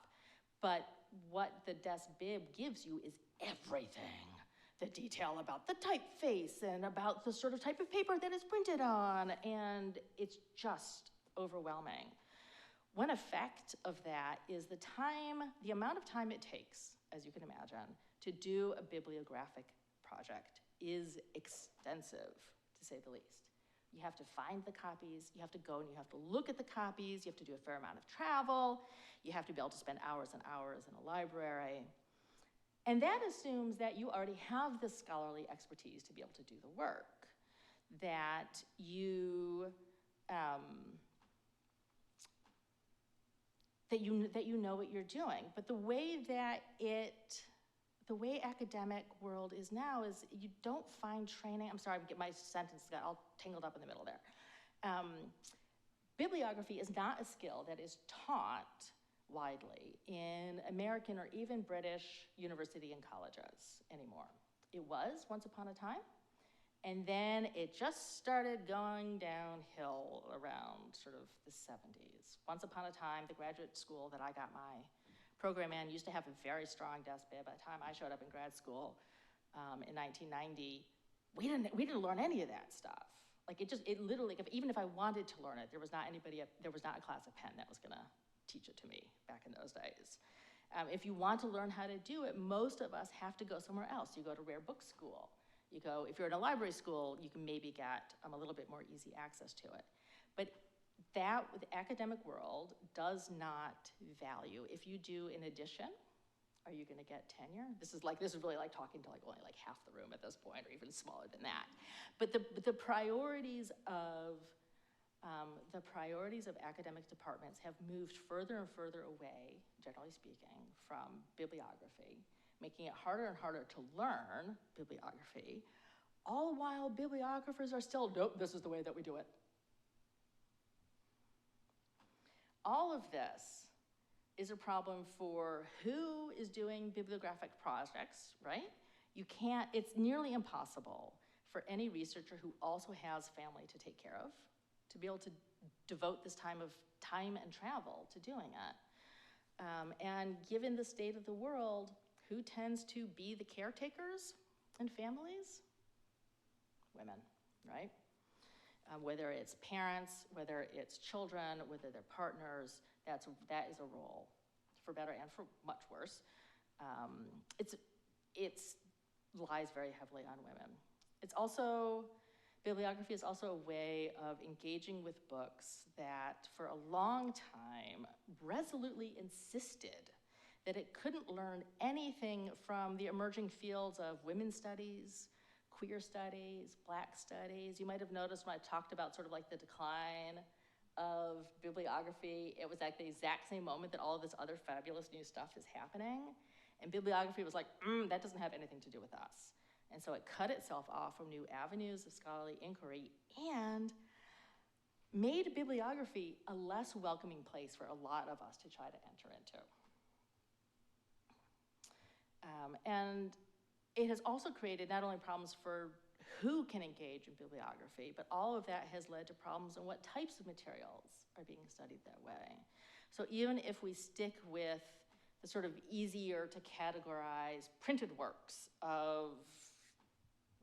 But what the DesBib gives you is everything. The detail about the typeface and about the sort of type of paper that it's printed on, and it's just overwhelming. One effect of that is the amount of time it takes, as you can imagine, to do a bibliographic project is extensive, to say the least. You have to find the copies, you have to go and you have to look at the copies, you have to do a fair amount of travel, you have to be able to spend hours and hours in a library. And that assumes that you already have the scholarly expertise to be able to do the work, that you know what you're doing. But the way academic world is now is you don't find training. I'm sorry, my sentence got all tangled up in the middle there. Bibliography is not a skill that is taught widely in American or even British university and colleges anymore. It was once upon a time, and then it just started going downhill around sort of the 70s. Once upon a time, the graduate school that I got my program in used to have a very strong desk bib. By the time I showed up in grad school in 1990, we didn't learn any of that stuff. Like it literally, even if I wanted to learn it, there was not a class of Penn that was gonna teach it to me back in those days. If you want to learn how to do it, most of us have to go somewhere else. You go to rare book school. You go, if you're in a library school, you can maybe get a little bit more easy access to it. But that, the academic world does not value. If you do an addition, are you gonna get tenure? This is really like talking to only half the room at this point, or even smaller than that. But the priorities of academic departments have moved further and further away, generally speaking, from bibliography, making it harder and harder to learn bibliography, all while bibliographers are still, nope, this is the way that we do it. All of this is a problem for who is doing bibliographic projects, right? It's nearly impossible for any researcher who also has family to take care of to be able to devote this time and travel to doing it. And given the state of the world, who tends to be the caretakers in families? Women, right? Whether it's parents, whether it's children, whether they're partners, that is a role, for better and for much worse. It lies very heavily on women. Bibliography is also a way of engaging with books that for a long time resolutely insisted that it couldn't learn anything from the emerging fields of women's studies, queer studies, Black studies. You might have noticed when I talked about sort of like the decline of bibliography, it was at the exact same moment that all of this other fabulous new stuff is happening. And bibliography was like, that doesn't have anything to do with us. And so it cut itself off from new avenues of scholarly inquiry and made bibliography a less welcoming place for a lot of us to try to enter into. And it has also created not only problems for who can engage in bibliography, but all of that has led to problems in what types of materials are being studied that way. So even if we stick with the sort of easier to categorize printed works of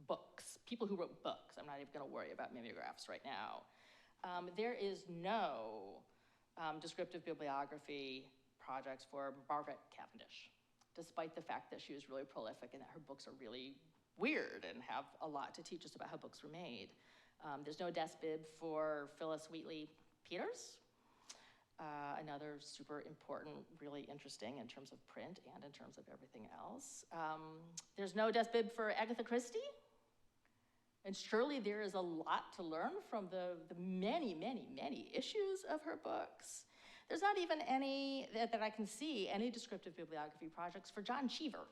books, people who wrote books, I'm not even gonna worry about mimeographs right now, there is no descriptive bibliography projects for Margaret Cavendish, despite the fact that she was really prolific and that her books are really weird and have a lot to teach us about how books were made. There's no desk bib for Phyllis Wheatley Peters, another super important, really interesting in terms of print and in terms of everything else. There's no desk bib for Agatha Christie. And surely there is a lot to learn from the many, many, many issues of her books. There's not even any, that I can see, any descriptive bibliography projects for John Cheever.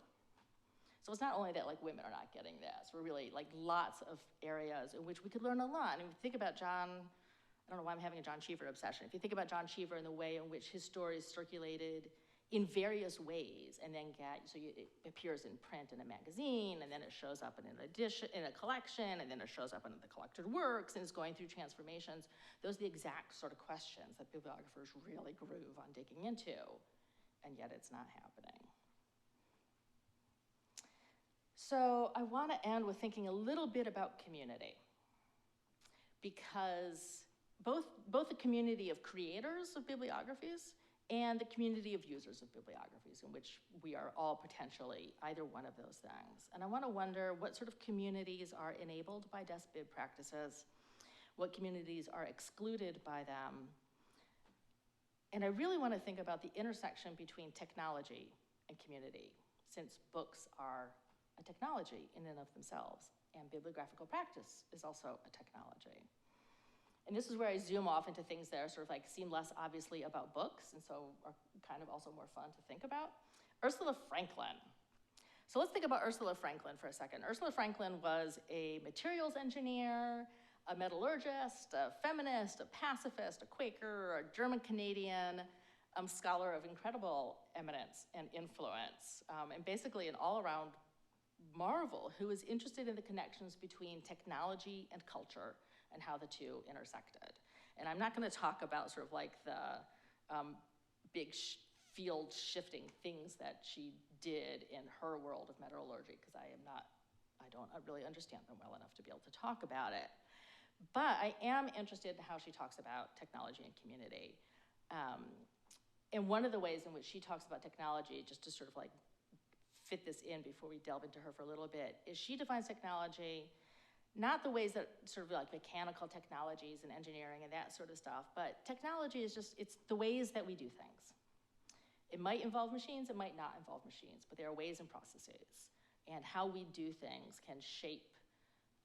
So it's not only that women are not getting this, we're really lots of areas in which we could learn a lot. And if you think about John, I don't know why I'm having a John Cheever obsession. If you think about John Cheever and the way in which his story is circulated in various ways, and then it appears in print in a magazine, and then it shows up in an edition, in a collection, and then it shows up in the collected works, and is going through transformations. Those are the exact sort of questions that bibliographers really groove on digging into, and yet it's not happening. So I want to end with thinking a little bit about community, because both the community of creators of bibliographies and the community of users of bibliographies, in which we are all potentially either one of those things. And I want to wonder what sort of communities are enabled by desk bib practices, what communities are excluded by them. And I really want to think about the intersection between technology and community, since books are a technology in and of themselves, and bibliographical practice is also a technology. And this is where I zoom off into things that are sort of seem less obviously about books, and so are kind of also more fun to think about. Ursula Franklin. So let's think about Ursula Franklin for a second. Ursula Franklin was a materials engineer, a metallurgist, a feminist, a pacifist, a Quaker, a German Canadian, scholar of incredible eminence and influence, and basically an all-around marvel who is interested in the connections between technology and culture and how the two intersected. And I'm not going to talk about sort of like the big field shifting things that she did in her world of metallurgy, because I don't really understand them well enough to be able to talk about it. But I am interested in how she talks about technology and community. And one of the ways in which she talks about technology, just to sort of like fit this in before we delve into her for a little bit, is she defines technology, not the ways that sort of like mechanical technologies and engineering and that sort of stuff, but technology is just, it's the ways that we do things. It might involve machines, it might not involve machines, but there are ways and processes, and how we do things can shape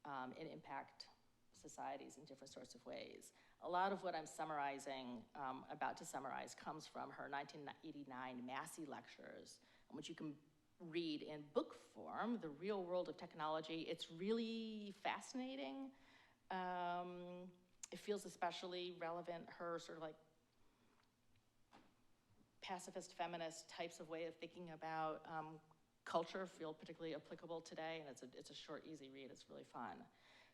and impact societies in different sorts of ways. A lot of what I'm summarizing, about to summarize, comes from her 1989 Massey lectures, which you can read in book form, The Real World of Technology. It's really fascinating. It feels especially relevant, her sort of like pacifist feminist types of way of thinking about culture feel particularly applicable today, and it's a short, easy read. It's really fun.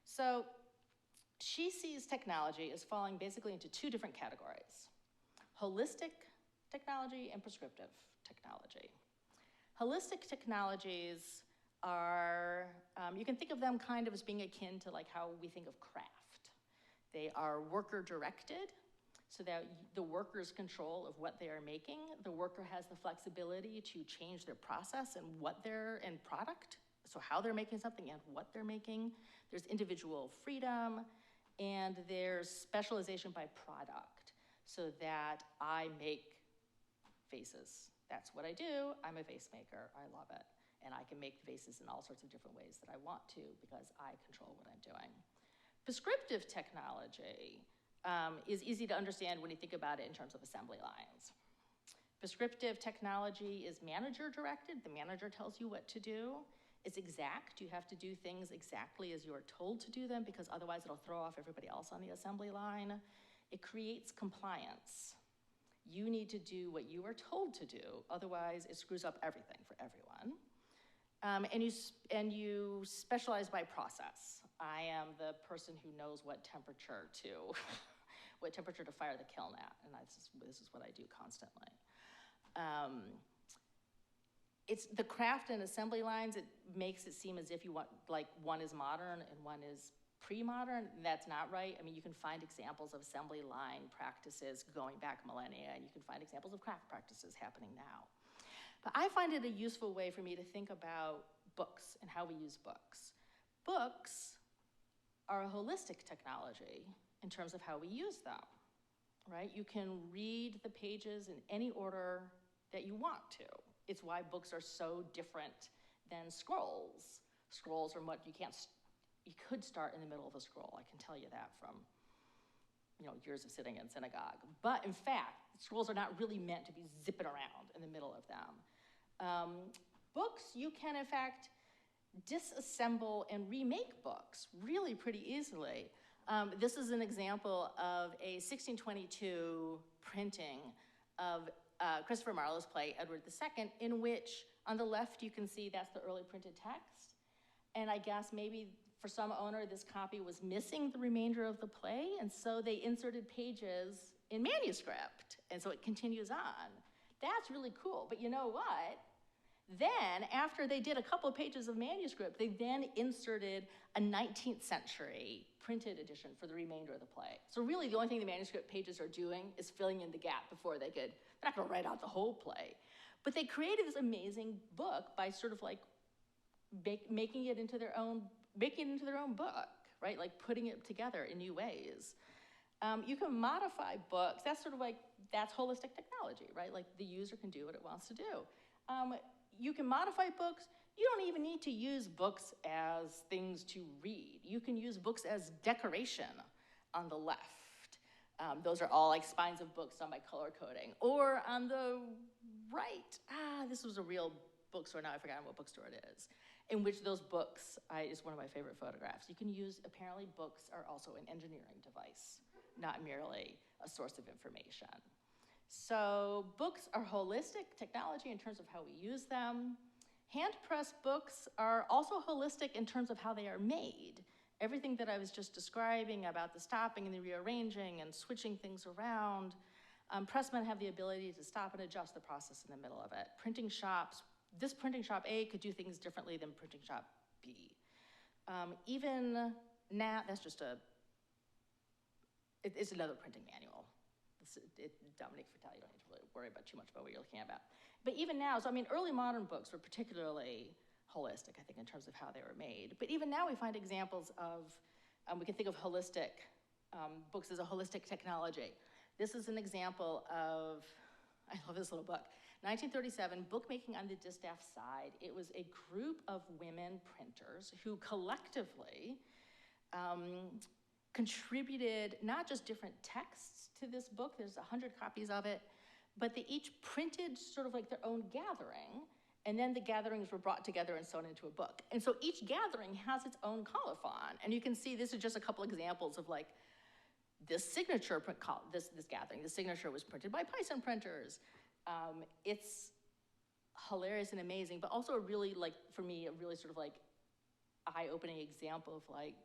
So she sees technology as falling basically into two different categories: holistic technology and prescriptive technology. Holistic technologies are, you can think of them kind of as being akin to like how we think of craft. They are worker-directed, so that the worker's control of what they are making. The worker has the flexibility to change their process and product, so how they're making something and what they're making. There's individual freedom, and there's specialization by product, so that I make vases. That's what I do. I'm a vase maker. I love it. And I can make vases in all sorts of different ways that I want to because I control what I'm doing. Prescriptive technology is easy to understand when you think about it in terms of assembly lines. Prescriptive technology is manager-directed. The manager tells you what to do. It's exact. You have to do things exactly as you are told to do them, because otherwise it'll throw off everybody else on the assembly line. It creates compliance. You need to do what you are told to do, otherwise it screws up everything for everyone. And you specialize by process. I am the person who knows what temperature to fire the kiln at, and this is what I do constantly. It's the craft and assembly lines, it makes it seem as if you want, like one is modern and one is pre-modern. That's not right. I mean, you can find examples of assembly line practices going back millennia, and you can find examples of craft practices happening now. But I find it a useful way for me to think about books and how we use books. Books are a holistic technology in terms of how we use them, right? You can read the pages in any order that you want to. It's why books are so different than scrolls. Scrolls are what you could start in the middle of a scroll. I can tell you that from years of sitting in synagogue. But in fact, scrolls are not really meant to be zipping around in the middle of them. Books, you can in fact disassemble and remake books really pretty easily. This is an example of a 1622 printing of Christopher Marlowe's play, Edward II, in which on the left you can see that's the early printed text. And I guess maybe for some owner, this copy was missing the remainder of the play, and so they inserted pages in manuscript, and so it continues on. That's really cool, but you know what? Then, after they did a couple of pages of manuscript, they then inserted a 19th century printed edition for the remainder of the play. So really, the only thing the manuscript pages are doing is filling in the gap before they're not gonna write out the whole play. But they created this amazing book by sort of like making it into their own book, right? Like putting it together in new ways. You can modify books. That's holistic technology, right? Like the user can do what it wants to do. You can modify books. You don't even need to use books as things to read. You can use books as decoration on the left. Those are all like spines of books done by color coding. Or on the right, this was a real bookstore, now I've forgotten what bookstore it is, in which those books is one of my favorite photographs. You can use, apparently books are also an engineering device, not merely a source of information. So books are holistic technology in terms of how we use them. Hand-pressed books are also holistic in terms of how they are made. Everything that I was just describing about the stopping and the rearranging and switching things around, pressmen have the ability to stop and adjust the process in the middle of it. Printing shops, this printing shop A could do things differently than printing shop B. Even now, that's just it's another printing manual. Dominique Vitale, you don't need to really worry about too much about what you're looking at. But even now, so I mean, early modern books were particularly holistic, I think, in terms of how they were made. But even now we find examples of, we can think of holistic books as a holistic technology. This is an example of, I love this little book, 1937, Bookmaking on the Distaff Side. It was a group of women printers who collectively contributed not just different texts to this book, there's 100 copies of it, but they each printed sort of like their own gathering, and then the gatherings were brought together and sewn into a book. And so each gathering has its own colophon. And you can see this is just a couple examples of like this signature print, this gathering. The signature was printed by Pison printers. It's hilarious and amazing, but also a really, like, for me, a really sort of like eye-opening example of like,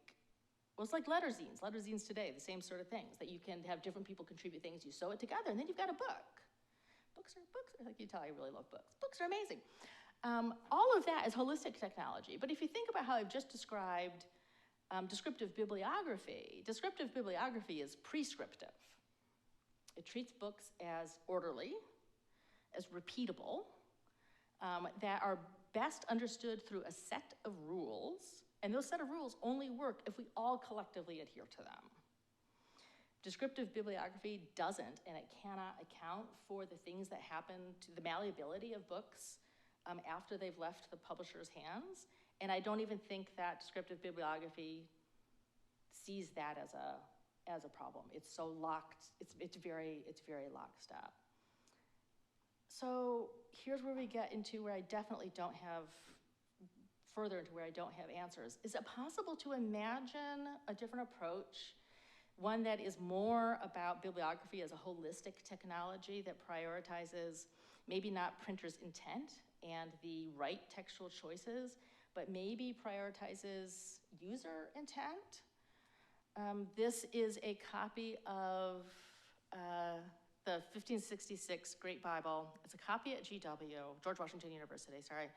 well, it's like letter zines today, the same sort of things, that you can have different people contribute things, you sew it together, and then you've got a book. Books are like you tell, I really love books. Books are amazing. All of that is holistic technology, but if you think about how I've just described descriptive bibliography is prescriptive. It treats books as orderly, as repeatable, that are best understood through a set of rules, and those set of rules only work if we all collectively adhere to them. Descriptive bibliography doesn't, and it cannot account for the things that happen to the malleability of books after they've left the publisher's hands. And I don't even think that descriptive bibliography sees that as a problem. It's so locked, it's very lockstep. So here's where we get into where I definitely don't have, further into where I don't have answers. Is it possible to imagine a different approach, one that is more about bibliography as a holistic technology that prioritizes maybe not printer's intent and the right textual choices, but maybe prioritizes user intent? This is a copy of the 1566 Great Bible. It's a copy at GW, George Washington University, sorry,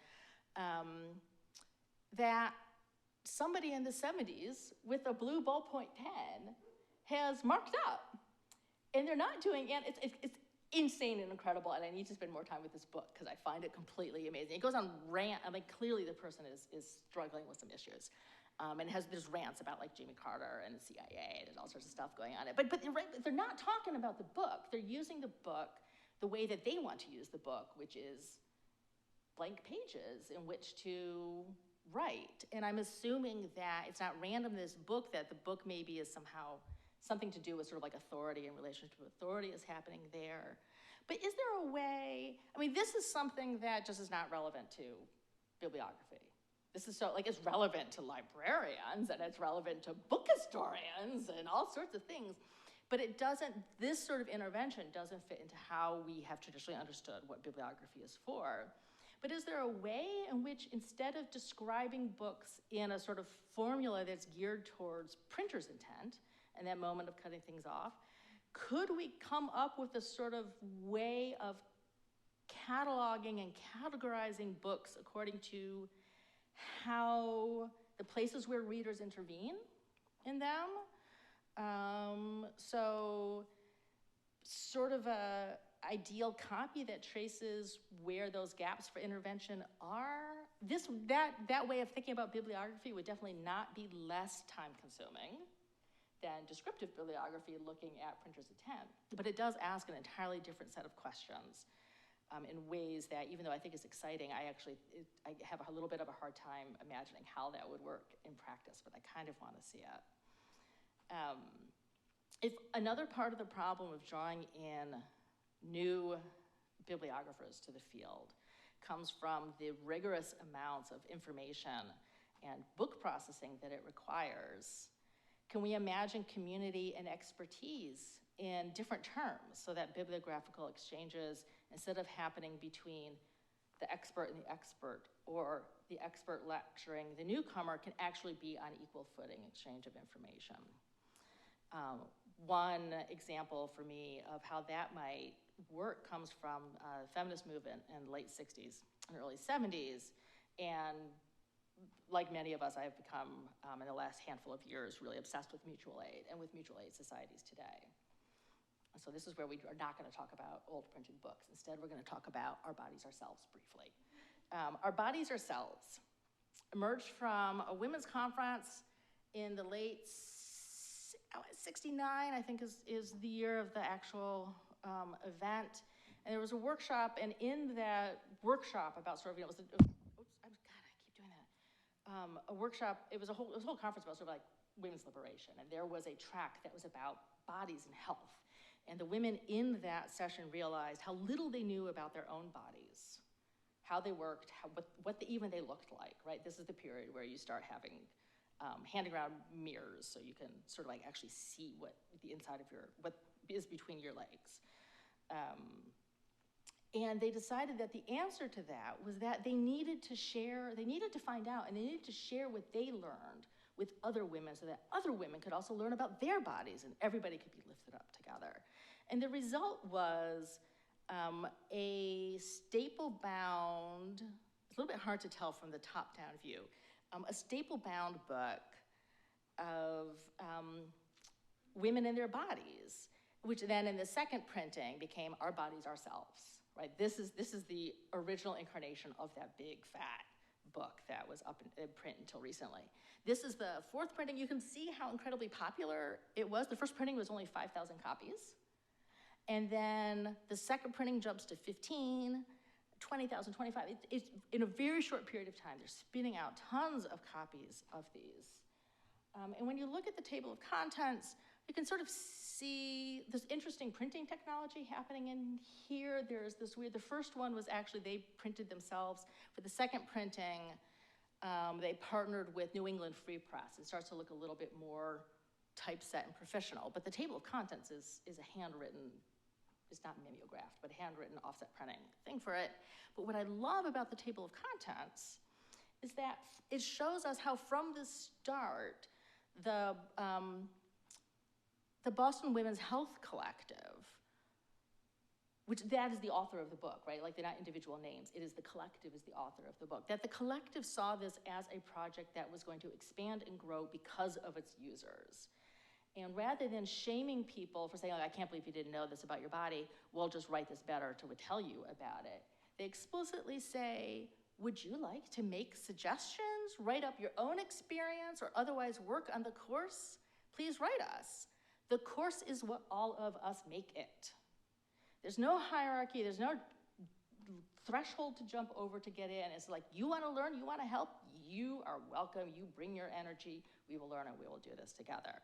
that somebody in the 70s with a blue ballpoint pen has marked up. And they're not doing it, it's insane and incredible, and I need to spend more time with this book because I find it completely amazing. It goes on rant, I mean, clearly the person is struggling with some issues. And there's rants about like Jimmy Carter and the CIA and all sorts of stuff going on. But they're not talking about the book. They're using the book the way that they want to use the book, which is blank pages in which to write. And I'm assuming that it's not random, this book, that the book maybe is somehow something to do with sort of like authority and relationship to authority is happening there. But is there a way, I mean, this is something that just is not relevant to bibliography. This is so, like, it's relevant to librarians and it's relevant to book historians and all sorts of things, but it doesn't, this sort of intervention doesn't fit into how we have traditionally understood what bibliography is for. But is there a way in which, instead of describing books in a sort of formula that's geared towards printer's intent and that moment of cutting things off, could we come up with a sort of way of cataloging and categorizing books according to how the places where readers intervene in them? So sort of a ideal copy that traces where those gaps for intervention are. That way of thinking about bibliography would definitely not be less time consuming than descriptive bibliography looking at printer's intent. But it does ask an entirely different set of questions in ways that, even though I think it's exciting, I have a little bit of a hard time imagining how that would work in practice, but I kind of want to see it. If another part of the problem of drawing in new bibliographers to the field comes from the rigorous amounts of information and book processing that it requires, Can we imagine community and expertise in different terms so that bibliographical exchanges, instead of happening between the expert and the expert, or the expert lecturing the newcomer, can actually be on equal footing exchange of information? One example for me of how that might work comes from the feminist movement in the late 60s and early 70s. And like many of us, I've become, in the last handful of years, really obsessed with mutual aid and with mutual aid societies today. And so this is where we are not going to talk about old printed books. Instead, we're going to talk about Our Bodies, Ourselves briefly. Our Bodies, Ourselves emerged from a women's conference in the late 69, I think is the year of the actual event. And there was a workshop, and in that workshop about sort of, you know, it was I keep doing that. A workshop, it was a whole conference about sort of like women's liberation. And there was a track that was about bodies and health. And the women in that session realized how little they knew about their own bodies, how they worked, what even they looked like, right? This is the period where you start having handing around mirrors so you can sort of like actually see what the inside of what is between your legs. And they decided that the answer to that was that they needed to find out, and they needed to share what they learned with other women so that other women could also learn about their bodies and everybody could be lifted up together. And the result was a staple-bound, it's a little bit hard to tell from the top-down view, a staple-bound book of women and their bodies, which then in the second printing became Our Bodies, Ourselves, right? This is the original incarnation of that big, fat book that was up in print until recently. This is the fourth printing. You can see how incredibly popular it was. The first printing was only 5,000 copies. And then the second printing jumps to 15, 20,000, 25. It's in a very short period of time, they're spinning out tons of copies of these. And when you look at the table of contents, you can sort of see this interesting printing technology happening in here. There's this weird, the first one was actually, they printed themselves. For the second printing, they partnered with New England Free Press. It starts to look a little bit more typeset and professional, but the table of contents is a handwritten, it's not mimeographed, but handwritten offset printing thing for it. But what I love about the table of contents is that it shows us how from the start, the Boston Women's Health Collective, which that is the author of the book, right? Like they're not individual names. It is the collective is the author of the book. That the collective saw this as a project that was going to expand and grow because of its users. And rather than shaming people for saying, oh, I can't believe you didn't know this about your body, we'll just write this better to tell you about it. They explicitly say, would you like to make suggestions, write up your own experience, or otherwise work on the course? Please write us. The course is what all of us make it. There's no hierarchy, there's no threshold to jump over to get in. It's like, you wanna learn, you wanna help, you are welcome, you bring your energy, we will learn and we will do this together.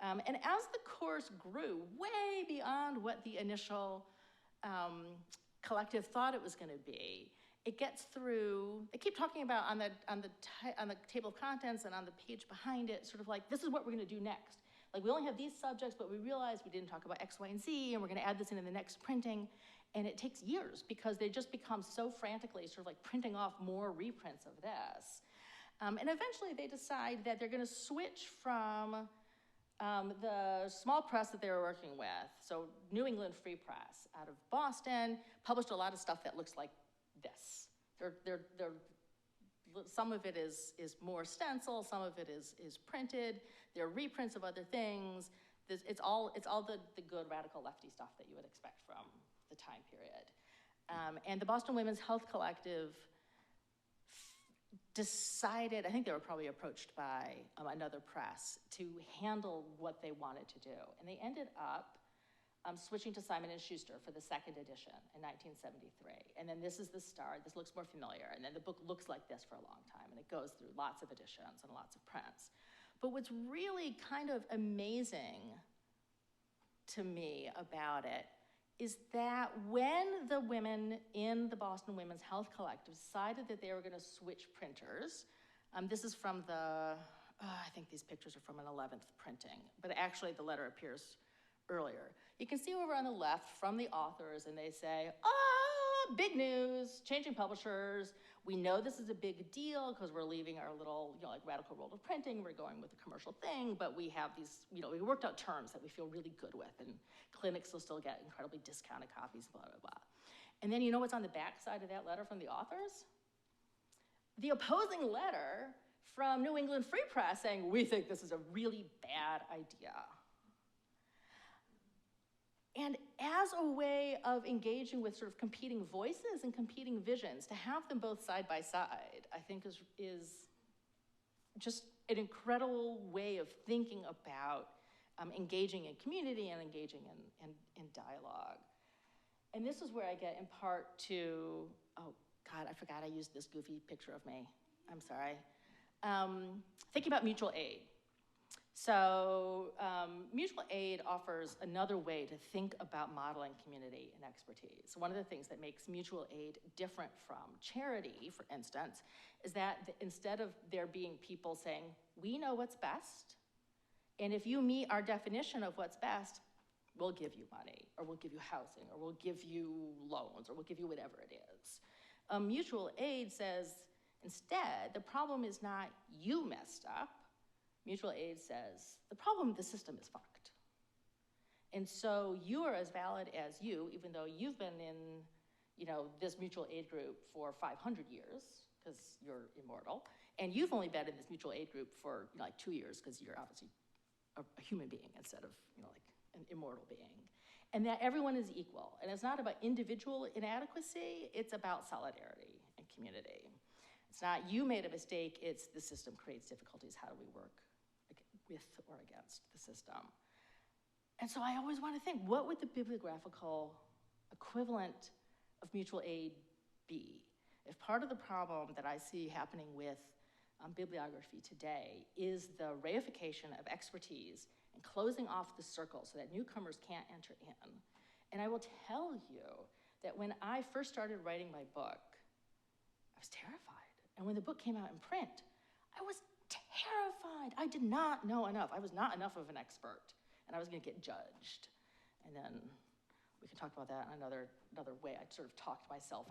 And as the course grew way beyond what the initial collective thought it was gonna be, it gets through, they keep talking about on the table of contents and on the page behind it, sort of like, this is what we're gonna do next. Like, we only have these subjects, but we realized we didn't talk about X, Y, and Z, and we're gonna add this in the next printing. And it takes years because they just become so frantically sort of like printing off more reprints of this. And eventually they decide that they're gonna switch from the small press that they were working with. So New England Free Press out of Boston published a lot of stuff that looks like this. Some of it is more stencil, some of it is printed. There are reprints of other things. It's all the good radical lefty stuff that you would expect from the time period. And the Boston Women's Health Collective decided, I think they were probably approached by another press to handle what they wanted to do. And they ended up switching to Simon & Schuster for the second edition in 1973. And then this is the start. This looks more familiar. And then the book looks like this for a long time. And it goes through lots of editions and lots of prints. But what's really kind of amazing to me about it is that when the women in the Boston Women's Health Collective decided that they were going to switch printers, this is from the I think these pictures are from an 11th printing, but actually the letter appears earlier. You can see over on the left from the authors, and they say, oh, big news, changing publishers. We know this is a big deal because we're leaving our little, like radical world of printing. We're going with a commercial thing, but we have these, we worked out terms that we feel really good with, and clinics will still get incredibly discounted copies, blah, blah, blah. And then you know what's on the back side of that letter from the authors? The opposing letter from New England Free Press saying, we think this is a really bad idea. And as a way of engaging with sort of competing voices and competing visions, to have them both side by side, I think is just an incredible way of thinking about engaging in community and engaging in dialogue. And this is where I get in part to, oh God, I forgot I used this goofy picture of me. I'm sorry. Thinking about mutual aid. So mutual aid offers another way to think about modeling community and expertise. One of the things that makes mutual aid different from charity, for instance, is that instead of there being people saying, we know what's best, and if you meet our definition of what's best, we'll give you money, or we'll give you housing, or we'll give you loans, or we'll give you whatever it is. Mutual aid says, instead, the problem is not you messed up. Mutual aid says, the problem, the system is fucked. And so you are as valid as you, even though you've been in, this mutual aid group for 500 years, because you're immortal, and you've only been in this mutual aid group for, like 2 years, because you're obviously a human being instead of, like an immortal being. And that everyone is equal. And it's not about individual inadequacy, it's about solidarity and community. It's not you made a mistake, it's the system creates difficulties. How do we work with or against the system? And so I always want to think, what would the bibliographical equivalent of mutual aid be? If part of the problem that I see happening with bibliography today is the reification of expertise and closing off the circle so that newcomers can't enter in. And I will tell you that when I first started writing my book, I was terrified. And when the book came out in print, I was terrified. I did not know enough. I was not enough of an expert, and I was gonna get judged. And then we can talk about that in another way. I sort of talked myself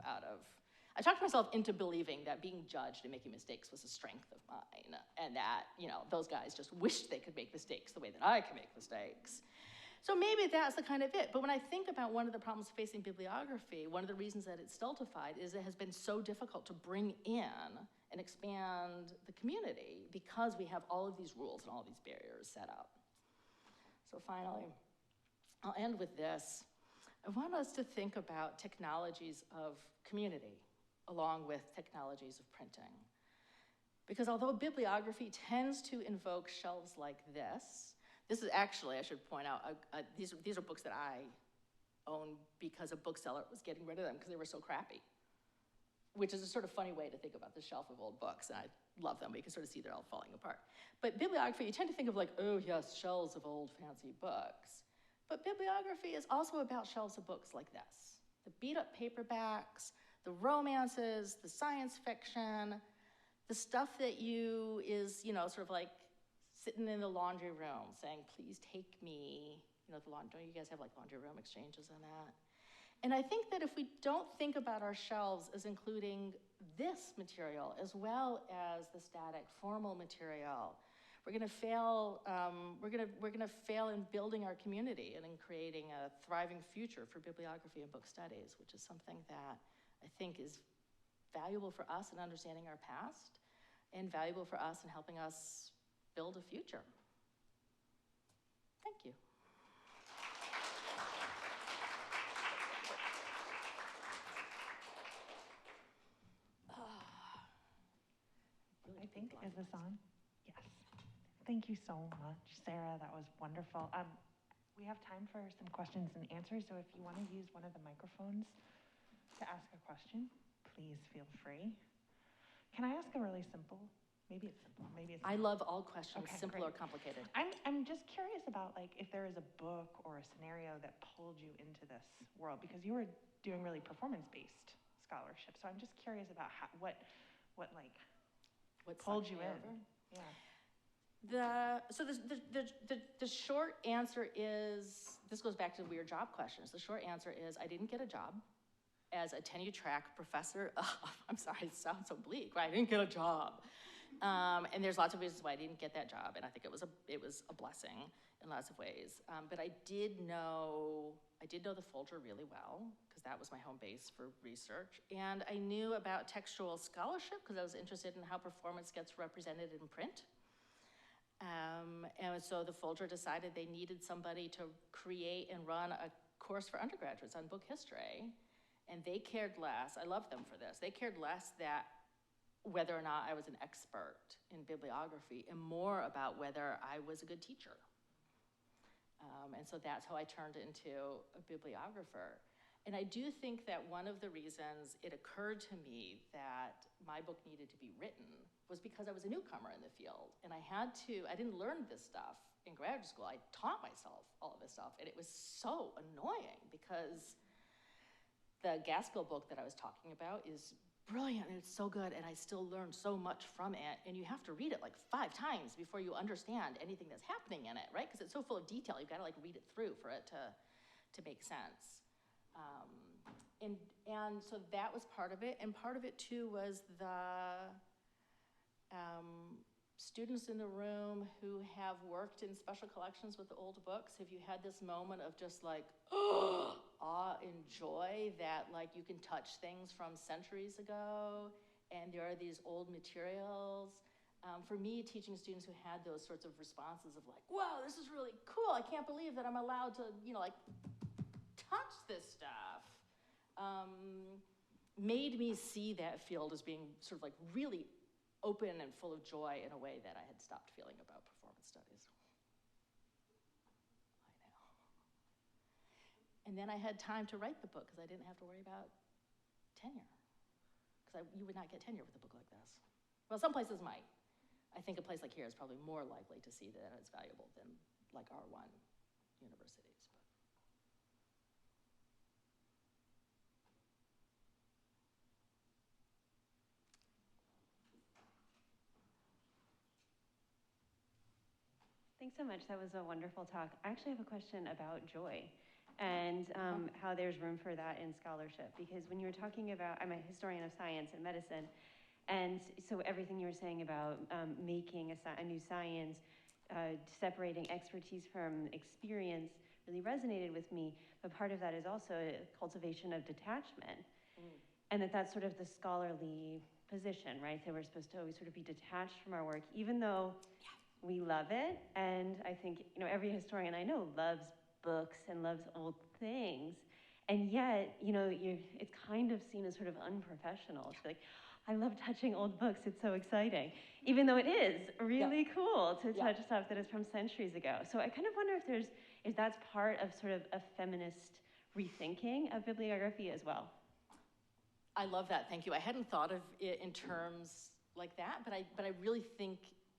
I talked myself into believing that being judged and making mistakes was a strength of mine, and that, those guys just wished they could make mistakes the way that I can make mistakes. So maybe that's the kind of it. But when I think about one of the problems facing bibliography, one of the reasons that it's stultified is it has been so difficult to bring in and expand the community because we have all of these rules and all of these barriers set up. So finally, I'll end with this. I want us to think about technologies of community along with technologies of printing. Because although bibliography tends to invoke shelves like this is actually, I should point out, these are books that I own because a bookseller was getting rid of them because they were so crappy, which is a sort of funny way to think about the shelf of old books, and I love them, but you can sort of see they're all falling apart. But bibliography, you tend to think of like, oh yes, shelves of old fancy books. But bibliography is also about shelves of books like this. The beat up paperbacks, the romances, the science fiction, the stuff that is, sort of like sitting in the laundry room saying, please take me, don't you guys have like laundry room exchanges and that? And I think that if we don't think about our shelves as including this material as well as the static formal material, we're going to fail. We're going to fail in building our community and in creating a thriving future for bibliography and book studies, which is something that I think is valuable for us in understanding our past and valuable for us in helping us build a future. Thank you. I think, is this on? Yes. Thank you so much, Sarah. That was wonderful. We have time for some questions and answers, so if you want to use one of the microphones to ask a question, please feel free. Can I ask a really simple, maybe it's simple, maybe it's I not. love all questions, Okay, simple great. or complicated. I'm just curious about like if there is a book or a scenario that pulled you into this world, because you were doing really performance-based scholarship. So I'm just curious about what pulled you in. Yeah. The short answer is, this goes back to weird job questions. The short answer is I didn't get a job as a tenure track professor. I'm sorry, it sounds so bleak, right? I didn't get a job. And there's lots of reasons why I didn't get that job, and I think it was a blessing in lots of ways. But I did know the Folger really well, because that was my home base for research. And I knew about textual scholarship, because I was interested in how performance gets represented in print. And so the Folger decided they needed somebody to create and run a course for undergraduates on book history. And they cared less, I love them for this, they cared less that whether or not I was an expert in bibliography and more about whether I was a good teacher. And so that's how I turned into a bibliographer. And I do think that one of the reasons it occurred to me that my book needed to be written was because I was a newcomer in the field. And I didn't learn this stuff in graduate school. I taught myself all of this stuff. And it was so annoying because the Gaskell book that I was talking about is brilliant and it's so good, and I still learned so much from it, and you have to read it like 5 times before you understand anything that's happening in it, right? Because it's so full of detail, you've got to like read it through for it to make sense. And so that was part of it, and part of it too was the students in the room who have worked in special collections with old books. Have you had this moment of just like, awe and joy that like you can touch things from centuries ago and there are these old materials? For me, teaching students who had those sorts of responses of like, wow, this is really cool. I can't believe that I'm allowed to, like touch this stuff, made me see that field as being sort of like really open and full of joy in a way that I had stopped feeling about performance studies. I know. And then I had time to write the book because I didn't have to worry about tenure. Because you would not get tenure with a book like this. Well, some places might. I think a place like here is probably more likely to see that it's valuable than like R1 universities. Thanks so much. That was a wonderful talk. I actually have a question about joy and how there's room for that in scholarship. Because when you were talking about, I'm a historian of science and medicine, and so everything you were saying about making a new science, separating expertise from experience really resonated with me. But part of that is also a cultivation of detachment. And that's sort of the scholarly position, right? That we're supposed to always sort of be detached from our work, even though we love it. And I think, every historian I know loves books and loves old things. And yet, it's kind of seen as sort of unprofessional. It's like, I love touching old books. It's so exciting. Even though it is really cool to touch stuff that is from centuries ago. So I kind of wonder if that's part of sort of a feminist rethinking of bibliography as well. I love that. Thank you. I hadn't thought of it in terms like that, but I really think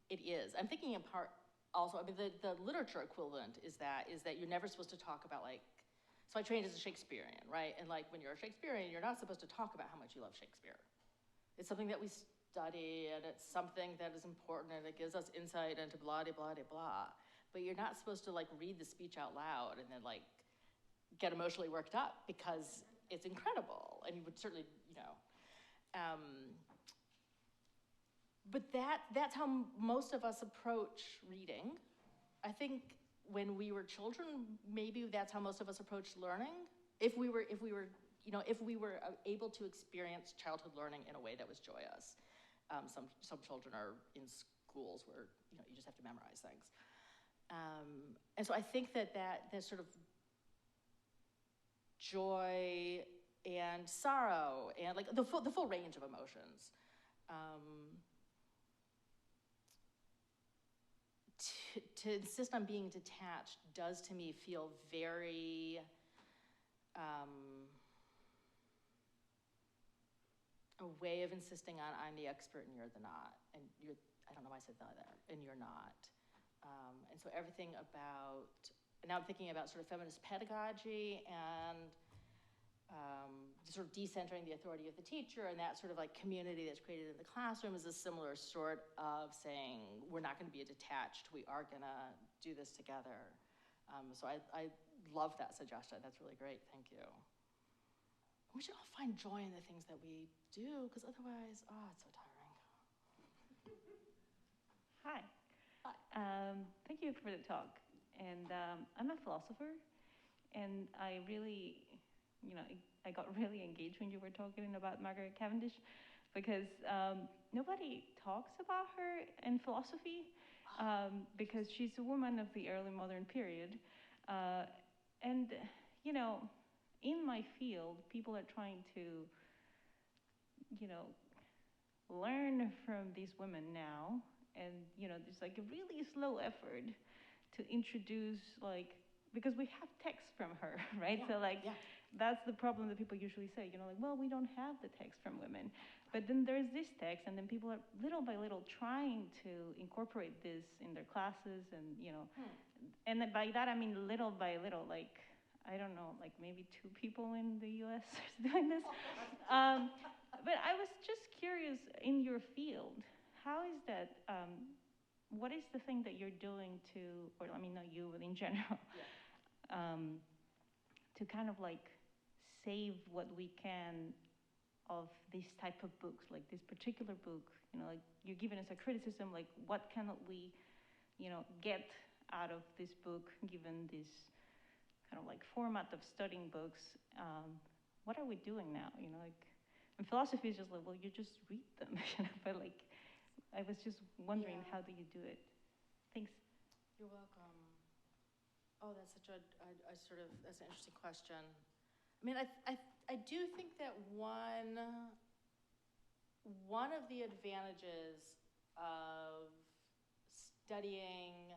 it is. I'm thinking in part also, I mean, the literature equivalent is that you're never supposed to talk about so I trained as a Shakespearean, right? And when you're a Shakespearean, you're not supposed to talk about how much you love Shakespeare. It's something that we study, and it's something that is important, and it gives us insight into blah, blah, blah, blah. But you're not supposed to read the speech out loud and then get emotionally worked up because it's incredible. And you would certainly, but that's how most of us approach reading. I think when we were children, maybe that's how most of us approached learning. If we were able to experience childhood learning in a way that was joyous. Some children are in schools where you just have to memorize things. And so I think that sort of joy and sorrow and the full range of emotions. To insist on being detached does to me feel very a way of insisting on I'm the expert and you're the not, and I don't know why I said that there, and you're not. And so everything about, now I'm thinking about sort of feminist pedagogy and sort of decentering the authority of the teacher, and that sort of like community that's created in the classroom is a similar sort of saying, we're not going to be detached, we are going to do this together. So I love that suggestion. That's really great. Thank you. We should all find joy in the things that we do, because otherwise, it's so tiring. Hi. Hi. Thank you for the talk. And I'm a philosopher, and I really, I got really engaged when you were talking about Margaret Cavendish, because nobody talks about her in philosophy, because she's a woman of the early modern period. And, in my field, people are trying to, learn from these women now. And, there's like a really slow effort to introduce, because we have text from her, right? Yeah, So that's the problem that people usually say, well, we don't have the text from women. But then there's this text, and then people are little by little trying to incorporate this in their classes, and, and by that I mean little by little, I don't know, maybe 2 people in the US are doing this. But I was just curious, in your field, how is that, what is the thing that you're doing to, or I mean, not you, but in general, to kind of save what we can of this type of books, like this particular book, you're giving us a criticism, what cannot we, get out of this book, given this kind of format of studying books? What are we doing now? And philosophy is just well, you just read them, but I was just wondering, how do you do it? Thanks. You're welcome. Oh, that's such a that's an interesting question. I mean, I do think that one of the advantages of studying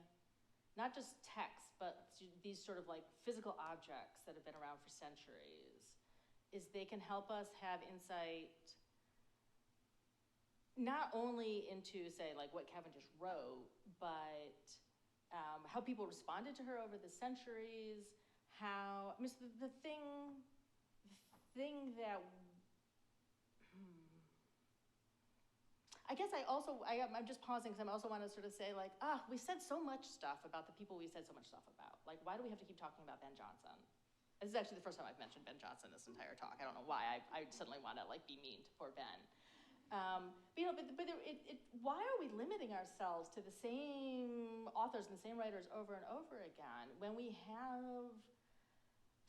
not just text, but these sort of physical objects that have been around for centuries is they can help us have insight not only into, say, what Cavendish wrote, but how people responded to her over the centuries, how, I mean, the thing that, I guess I'm just pausing because I also want to sort of say, we said so much stuff about the people we said so much stuff about. Why do we have to keep talking about Ben Jonson? This is actually the first time I've mentioned Ben Jonson this entire talk. I don't know why I suddenly want to be mean to poor Ben. Why are we limiting ourselves to the same authors and the same writers over and over again when we have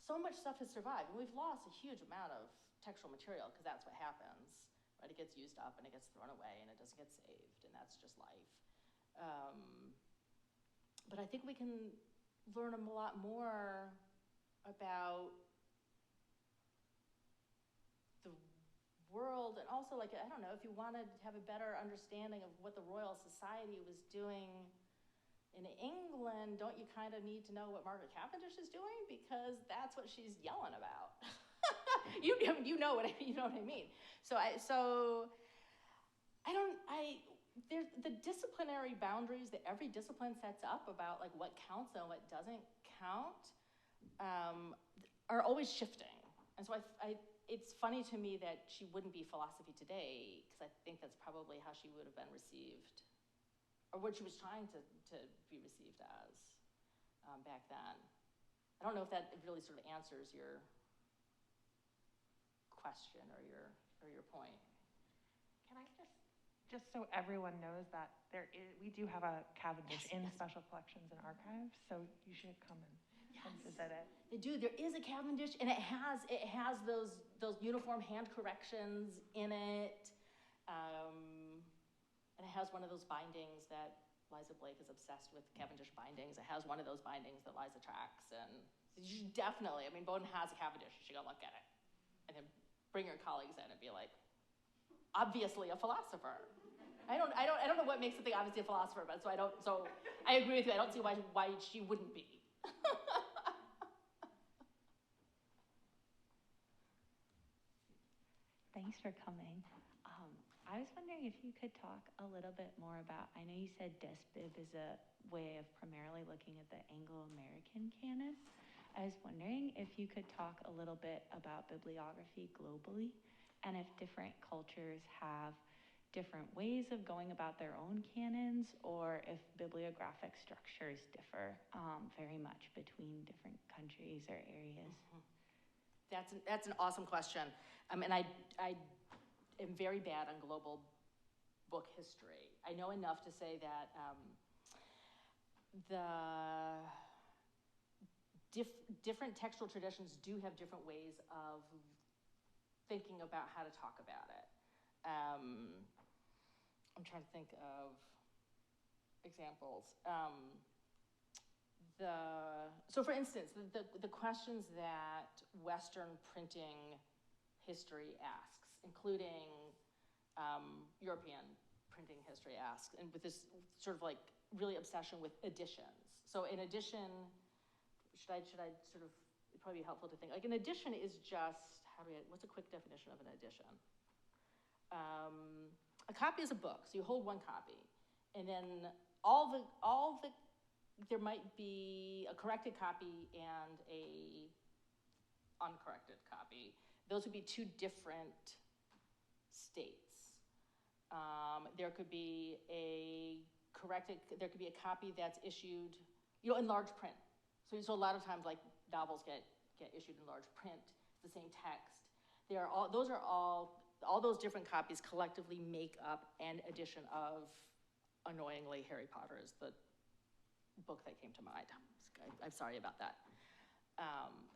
so much stuff has survived? And we've lost a huge amount of textual material because that's what happens, right? It gets used up and it gets thrown away and it doesn't get saved, and that's just life. But I think we can learn a lot more about the world, and also I don't know, if you wanted to have a better understanding of what the Royal Society was doing in England, don't you kind of need to know what Margaret Cavendish is doing, because that's what she's yelling about. you know what I mean. There's the disciplinary boundaries that every discipline sets up about what counts and what doesn't count are always shifting. And so it's funny to me that she wouldn't be philosophy today, because I think that's probably how she would have been received, or what she was trying to be received as back then. I don't know if that really sort of answers your question or your point. Can I just so everyone knows that we do have a Cavendish in special collections and archives, so you should come and visit it. They do. There is a Cavendish, and it has those uniform hand corrections in it, and it has one of those bindings that Liza Blake is obsessed with. Cavendish bindings. It has one of those bindings that Liza tracks, and you should definitely. I mean, Bowdoin has a Cavendish. You should go look at it, and then bring your colleagues in and be like, obviously a philosopher. I don't know what makes something obviously a philosopher, but so I agree with you. I don't see why she wouldn't be. Thanks for coming. I was wondering if you could talk a little bit more about, I know you said Desbib is a way of primarily looking at the Anglo-American canon, I was wondering if you could talk a little bit about bibliography globally, and if different cultures have different ways of going about their own canons, or if bibliographic structures differ very much between different countries or areas. That's an awesome question. And I am very bad on global book history. I know enough to say that different textual traditions do have different ways of thinking about how to talk about it. I'm trying to think of examples. So for instance, the questions that Western printing history asks, including European printing history asks, and with this sort of like really obsession with editions. So an edition, should I sort of, it'd probably be helpful to think, like an edition is just, what's a quick definition of an edition? A copy is a book, so you hold one copy, and then there might be a corrected copy and a uncorrected copy. Those would be two different states. There could be a copy that's issued, in large print. So a lot of times, like novels get issued in large print, the same text. All those different copies collectively make up an edition of, annoyingly, Harry Potter is the book that came to mind. I'm sorry about that.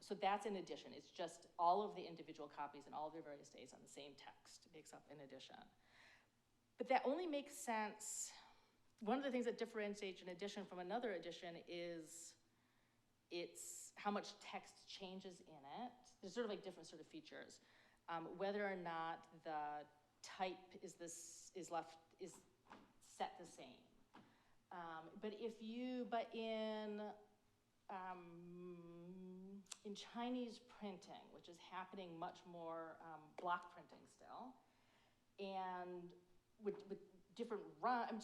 So that's an edition. It's just all of the individual copies in all of their various states on the same text makes up an edition. But that only makes sense. One of the things that differentiates an edition from another edition is how much text changes in it. There's sort of like different sort of features. Whether or not the type is set the same. But in Chinese printing, which is happening much more block printing still, and with different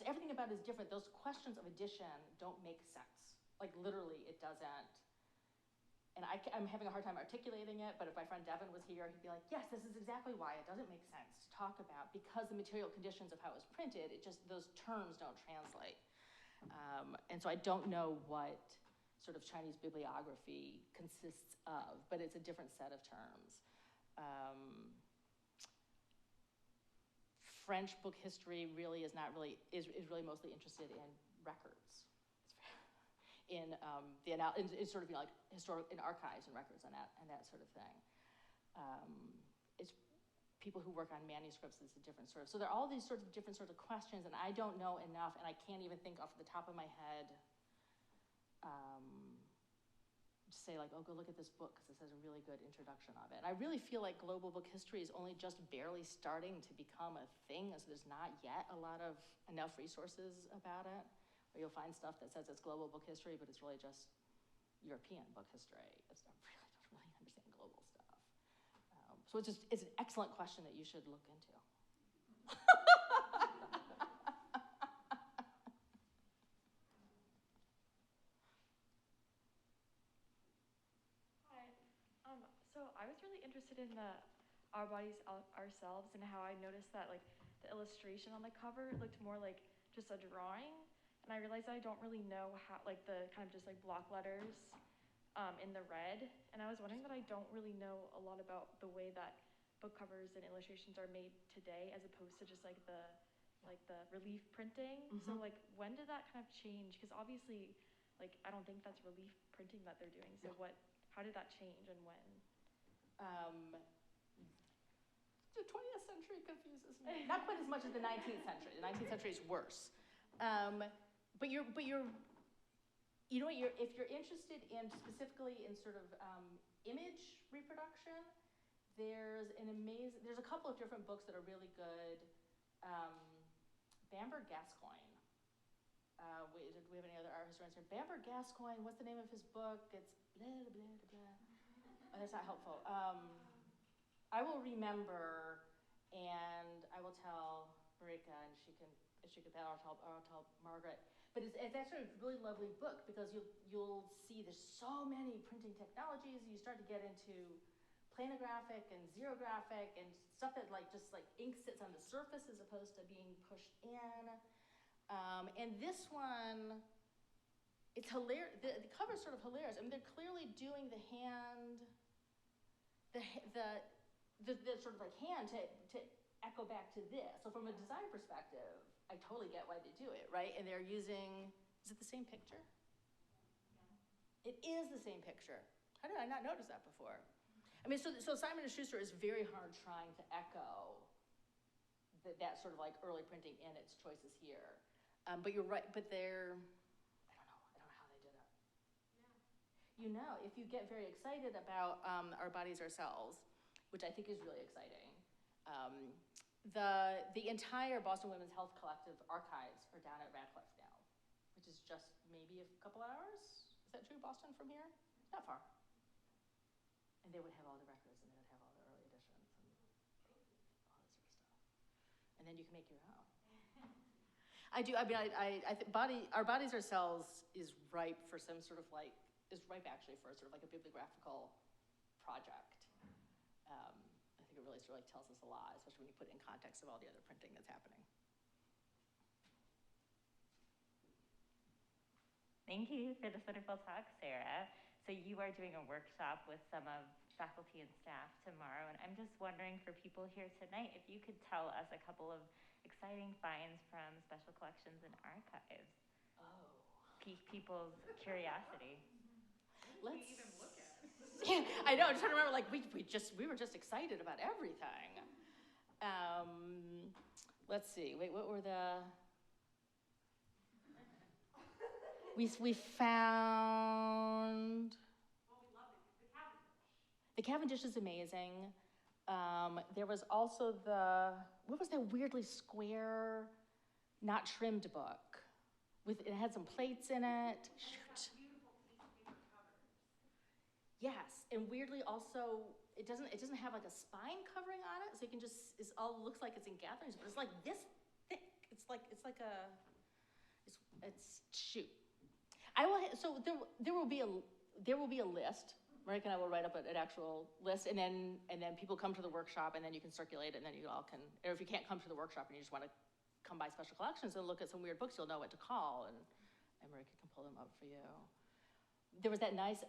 everything about it is different. Those questions of edition don't make sense. Like literally, it doesn't. And I'm having a hard time articulating it, but if my friend Devin was here, he'd be like, yes, this is exactly why it doesn't make sense to talk about, because the material conditions of how it was printed, those terms don't translate. And so I don't know what sort of Chinese bibliography consists of, but it's a different set of terms. French book history really is really mostly interested in records. In sort of like in archives and records and that sort of thing. It's people who work on manuscripts is a different sort of. So there are all these sort of different sort of questions, and I don't know enough, and I can't even think off the top of my head. Say like, oh, go look at this book because this has a really good introduction of it. And I really feel like global book history is only just barely starting to become a thing, as there's not yet enough resources about it. Or you'll find stuff that says it's global book history, but it's really just European book history. I really don't understand global stuff. So it's an excellent question that you should look into. Hi. So I was really interested in the Our Bodies, Ourselves, and how I noticed that like the illustration on the cover looked more like just a drawing. And I realized I don't really know how, like the kind of just like block letters in the red. And I was wondering that I don't really know a lot about the way that book covers and illustrations are made today, as opposed to just like the relief printing. Mm-hmm. So like, when did that kind of change? Because obviously, like, I don't think that's relief printing that they're doing. So yeah. How did that change and when? The 20th century confuses me. Not quite as much as the 19th century. The 19th century is worse. But if you're interested in specifically in sort of image reproduction, there's a couple of different books that are really good. Bamber Gascoigne. Do we have any other art historians here? Bamber Gascoigne, what's the name of his book? It's blah, blah, blah, blah. Oh, that's not helpful. I will remember, and I will tell Marika, and if she could, I'll tell Margaret. But it's actually a really lovely book because you'll see there's so many printing technologies. You start to get into planographic and xerographic and stuff that just ink sits on the surface as opposed to being pushed in. And this one, it's hilarious. The cover's sort of hilarious. I mean, they're clearly doing the hand, the sort of hand to echo back to this. So from a design perspective, I totally get why they do it, right? And they're using, is it the same picture? Yeah. It is the same picture. How did I not notice that before? I mean, so Simon & Schuster is very hard trying to echo that sort of early printing in its choices here. But you're right, but they're, I don't know how they did it. Yeah. If you get very excited about Our Bodies, Ourselves, which I think is really exciting, the entire Boston Women's Health Collective archives are down at Radcliffe now, which is just maybe a couple hours. Is that true, Boston, from here? Not far. And they would have all the records, and they would have all the early editions, and all that sort of stuff. And then you can make your own. I do. I mean, I think Our Bodies, Ourselves is ripe for some sort of is ripe actually for sort of a bibliographical project. I think it really sort of tells us a lot, especially when you put it in context of all the other printing that's happening. Thank you for this wonderful talk, Sarah. So you are doing a workshop with some of faculty and staff tomorrow, and I'm just wondering for people here tonight if you could tell us a couple of exciting finds from special collections and archives. Oh. Pique people's curiosity. Let's even look at it. Yeah, I know. I'm trying to remember. We were just excited about everything. Let's see. Wait, what were the? We found. Well, we love the Cavendish. The Cavendish is amazing. There was also what was that weirdly square, not trimmed book? It had some plates in it. Shoot. Yes, and weirdly also, it doesn't have a spine covering on it, so you can it all looks like it's in gatherings, but it's this thick. Shoot. So there will be a list. Margaret and I will write up an actual list, and then people come to the workshop, and then you can circulate it, and then you all can, or if you can't come to the workshop and you just want to come by special collections and look at some weird books, you'll know what to call, and Margaret can pull them up for you. There was that nice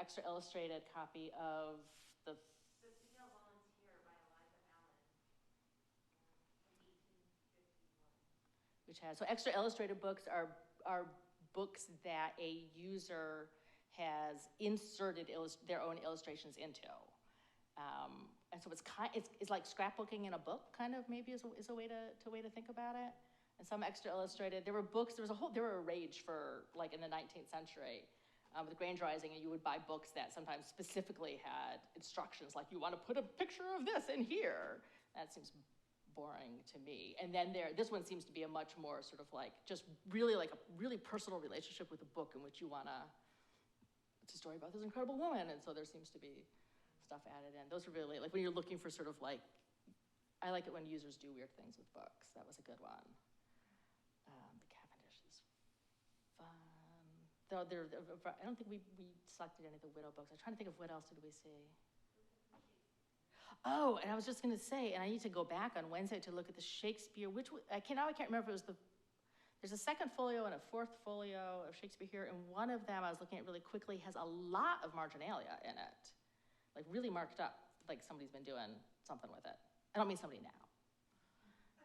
extra illustrated copy of the Female Volunteer by Eliza Allen from 1851. which has, so extra illustrated books are books that a user has inserted their own illustrations into. And so it's like scrapbooking in a book, kind of, maybe is a way to think about it. And some extra illustrated, there were a rage for, in the 19th century, with Grange Rising, and you would buy books that sometimes specifically had instructions, like you want to put a picture of this in here. That seems boring to me. And then this one seems to be a much more sort of just really a really personal relationship with the book in which you want to, it's a story about this incredible woman, and so there seems to be stuff added in. Those are really, when you're looking for sort of I like it when users do weird things with books. That was a good one. The Cavendish is fun. Though I don't think we selected any of the widow books. I'm trying to think of what else did we see. Oh, and I was just going to say, and I need to go back on Wednesday to look at the Shakespeare, I can't remember if it was there's a second folio and a fourth folio of Shakespeare here, and one of them I was looking at really quickly has a lot of marginalia in it, really marked up, somebody's been doing something with it. I don't mean somebody now.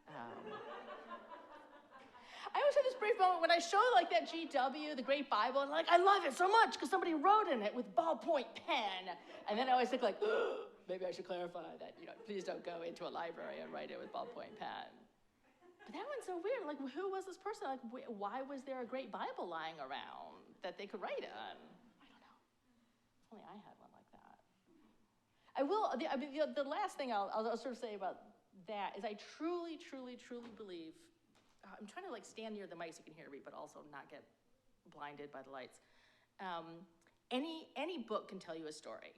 I always have this brief moment when I show that GW, the Great Bible, and I love it so much because somebody wrote in it with ballpoint pen. And then I always think maybe I should clarify that, please don't go into a library and write it with ballpoint pen. But that one's so weird. Who was this person? Why was there a Great Bible lying around that they could write in? I don't know. If only I had one like that. The last thing I'll sort of say about that is I truly, truly, truly believe, I'm trying to stand near the mic so you can hear me, but also not get blinded by the lights. Any book can tell you a story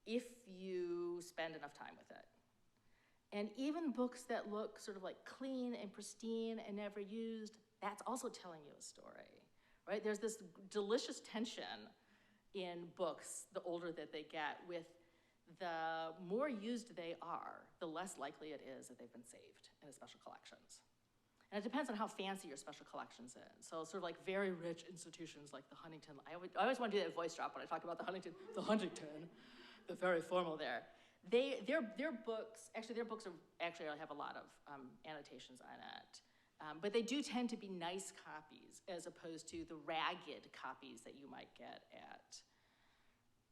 if you spend enough time with it. And even books that look sort of clean and pristine and never used, that's also telling you a story, right? There's this delicious tension in books, the older that they get, with the more used they are, the less likely it is that they've been saved in the special collections. And it depends on how fancy your special collections is. So sort of like very rich institutions like the Huntington, I always want to do that voice drop when I talk about the Huntington, the very formal there. Their books actually have a lot of annotations on it. But they do tend to be nice copies as opposed to the ragged copies that you might get at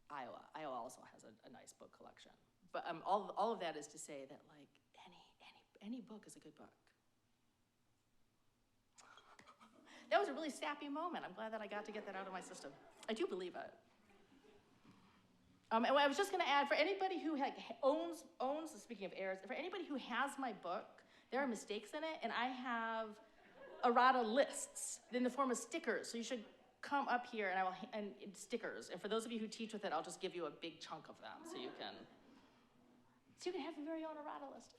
Iowa. Iowa also has a nice book collection. But all of that is to say that like any book is a good book. That was a really sappy moment. I'm glad that I got to get that out of my system. I do believe it. And I was just going to add, for anybody who owns, speaking of errors, for anybody who has my book, there are mistakes in it, and I have errata lists in the form of stickers. So you should come up here, and stickers. And for those of you who teach with it, I'll just give you a big chunk of them, so you can have your very own errata list.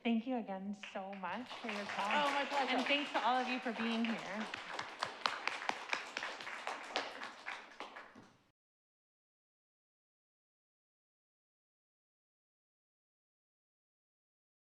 Thank you again so much for your talk. Oh, my pleasure. And thanks to all of you for being here.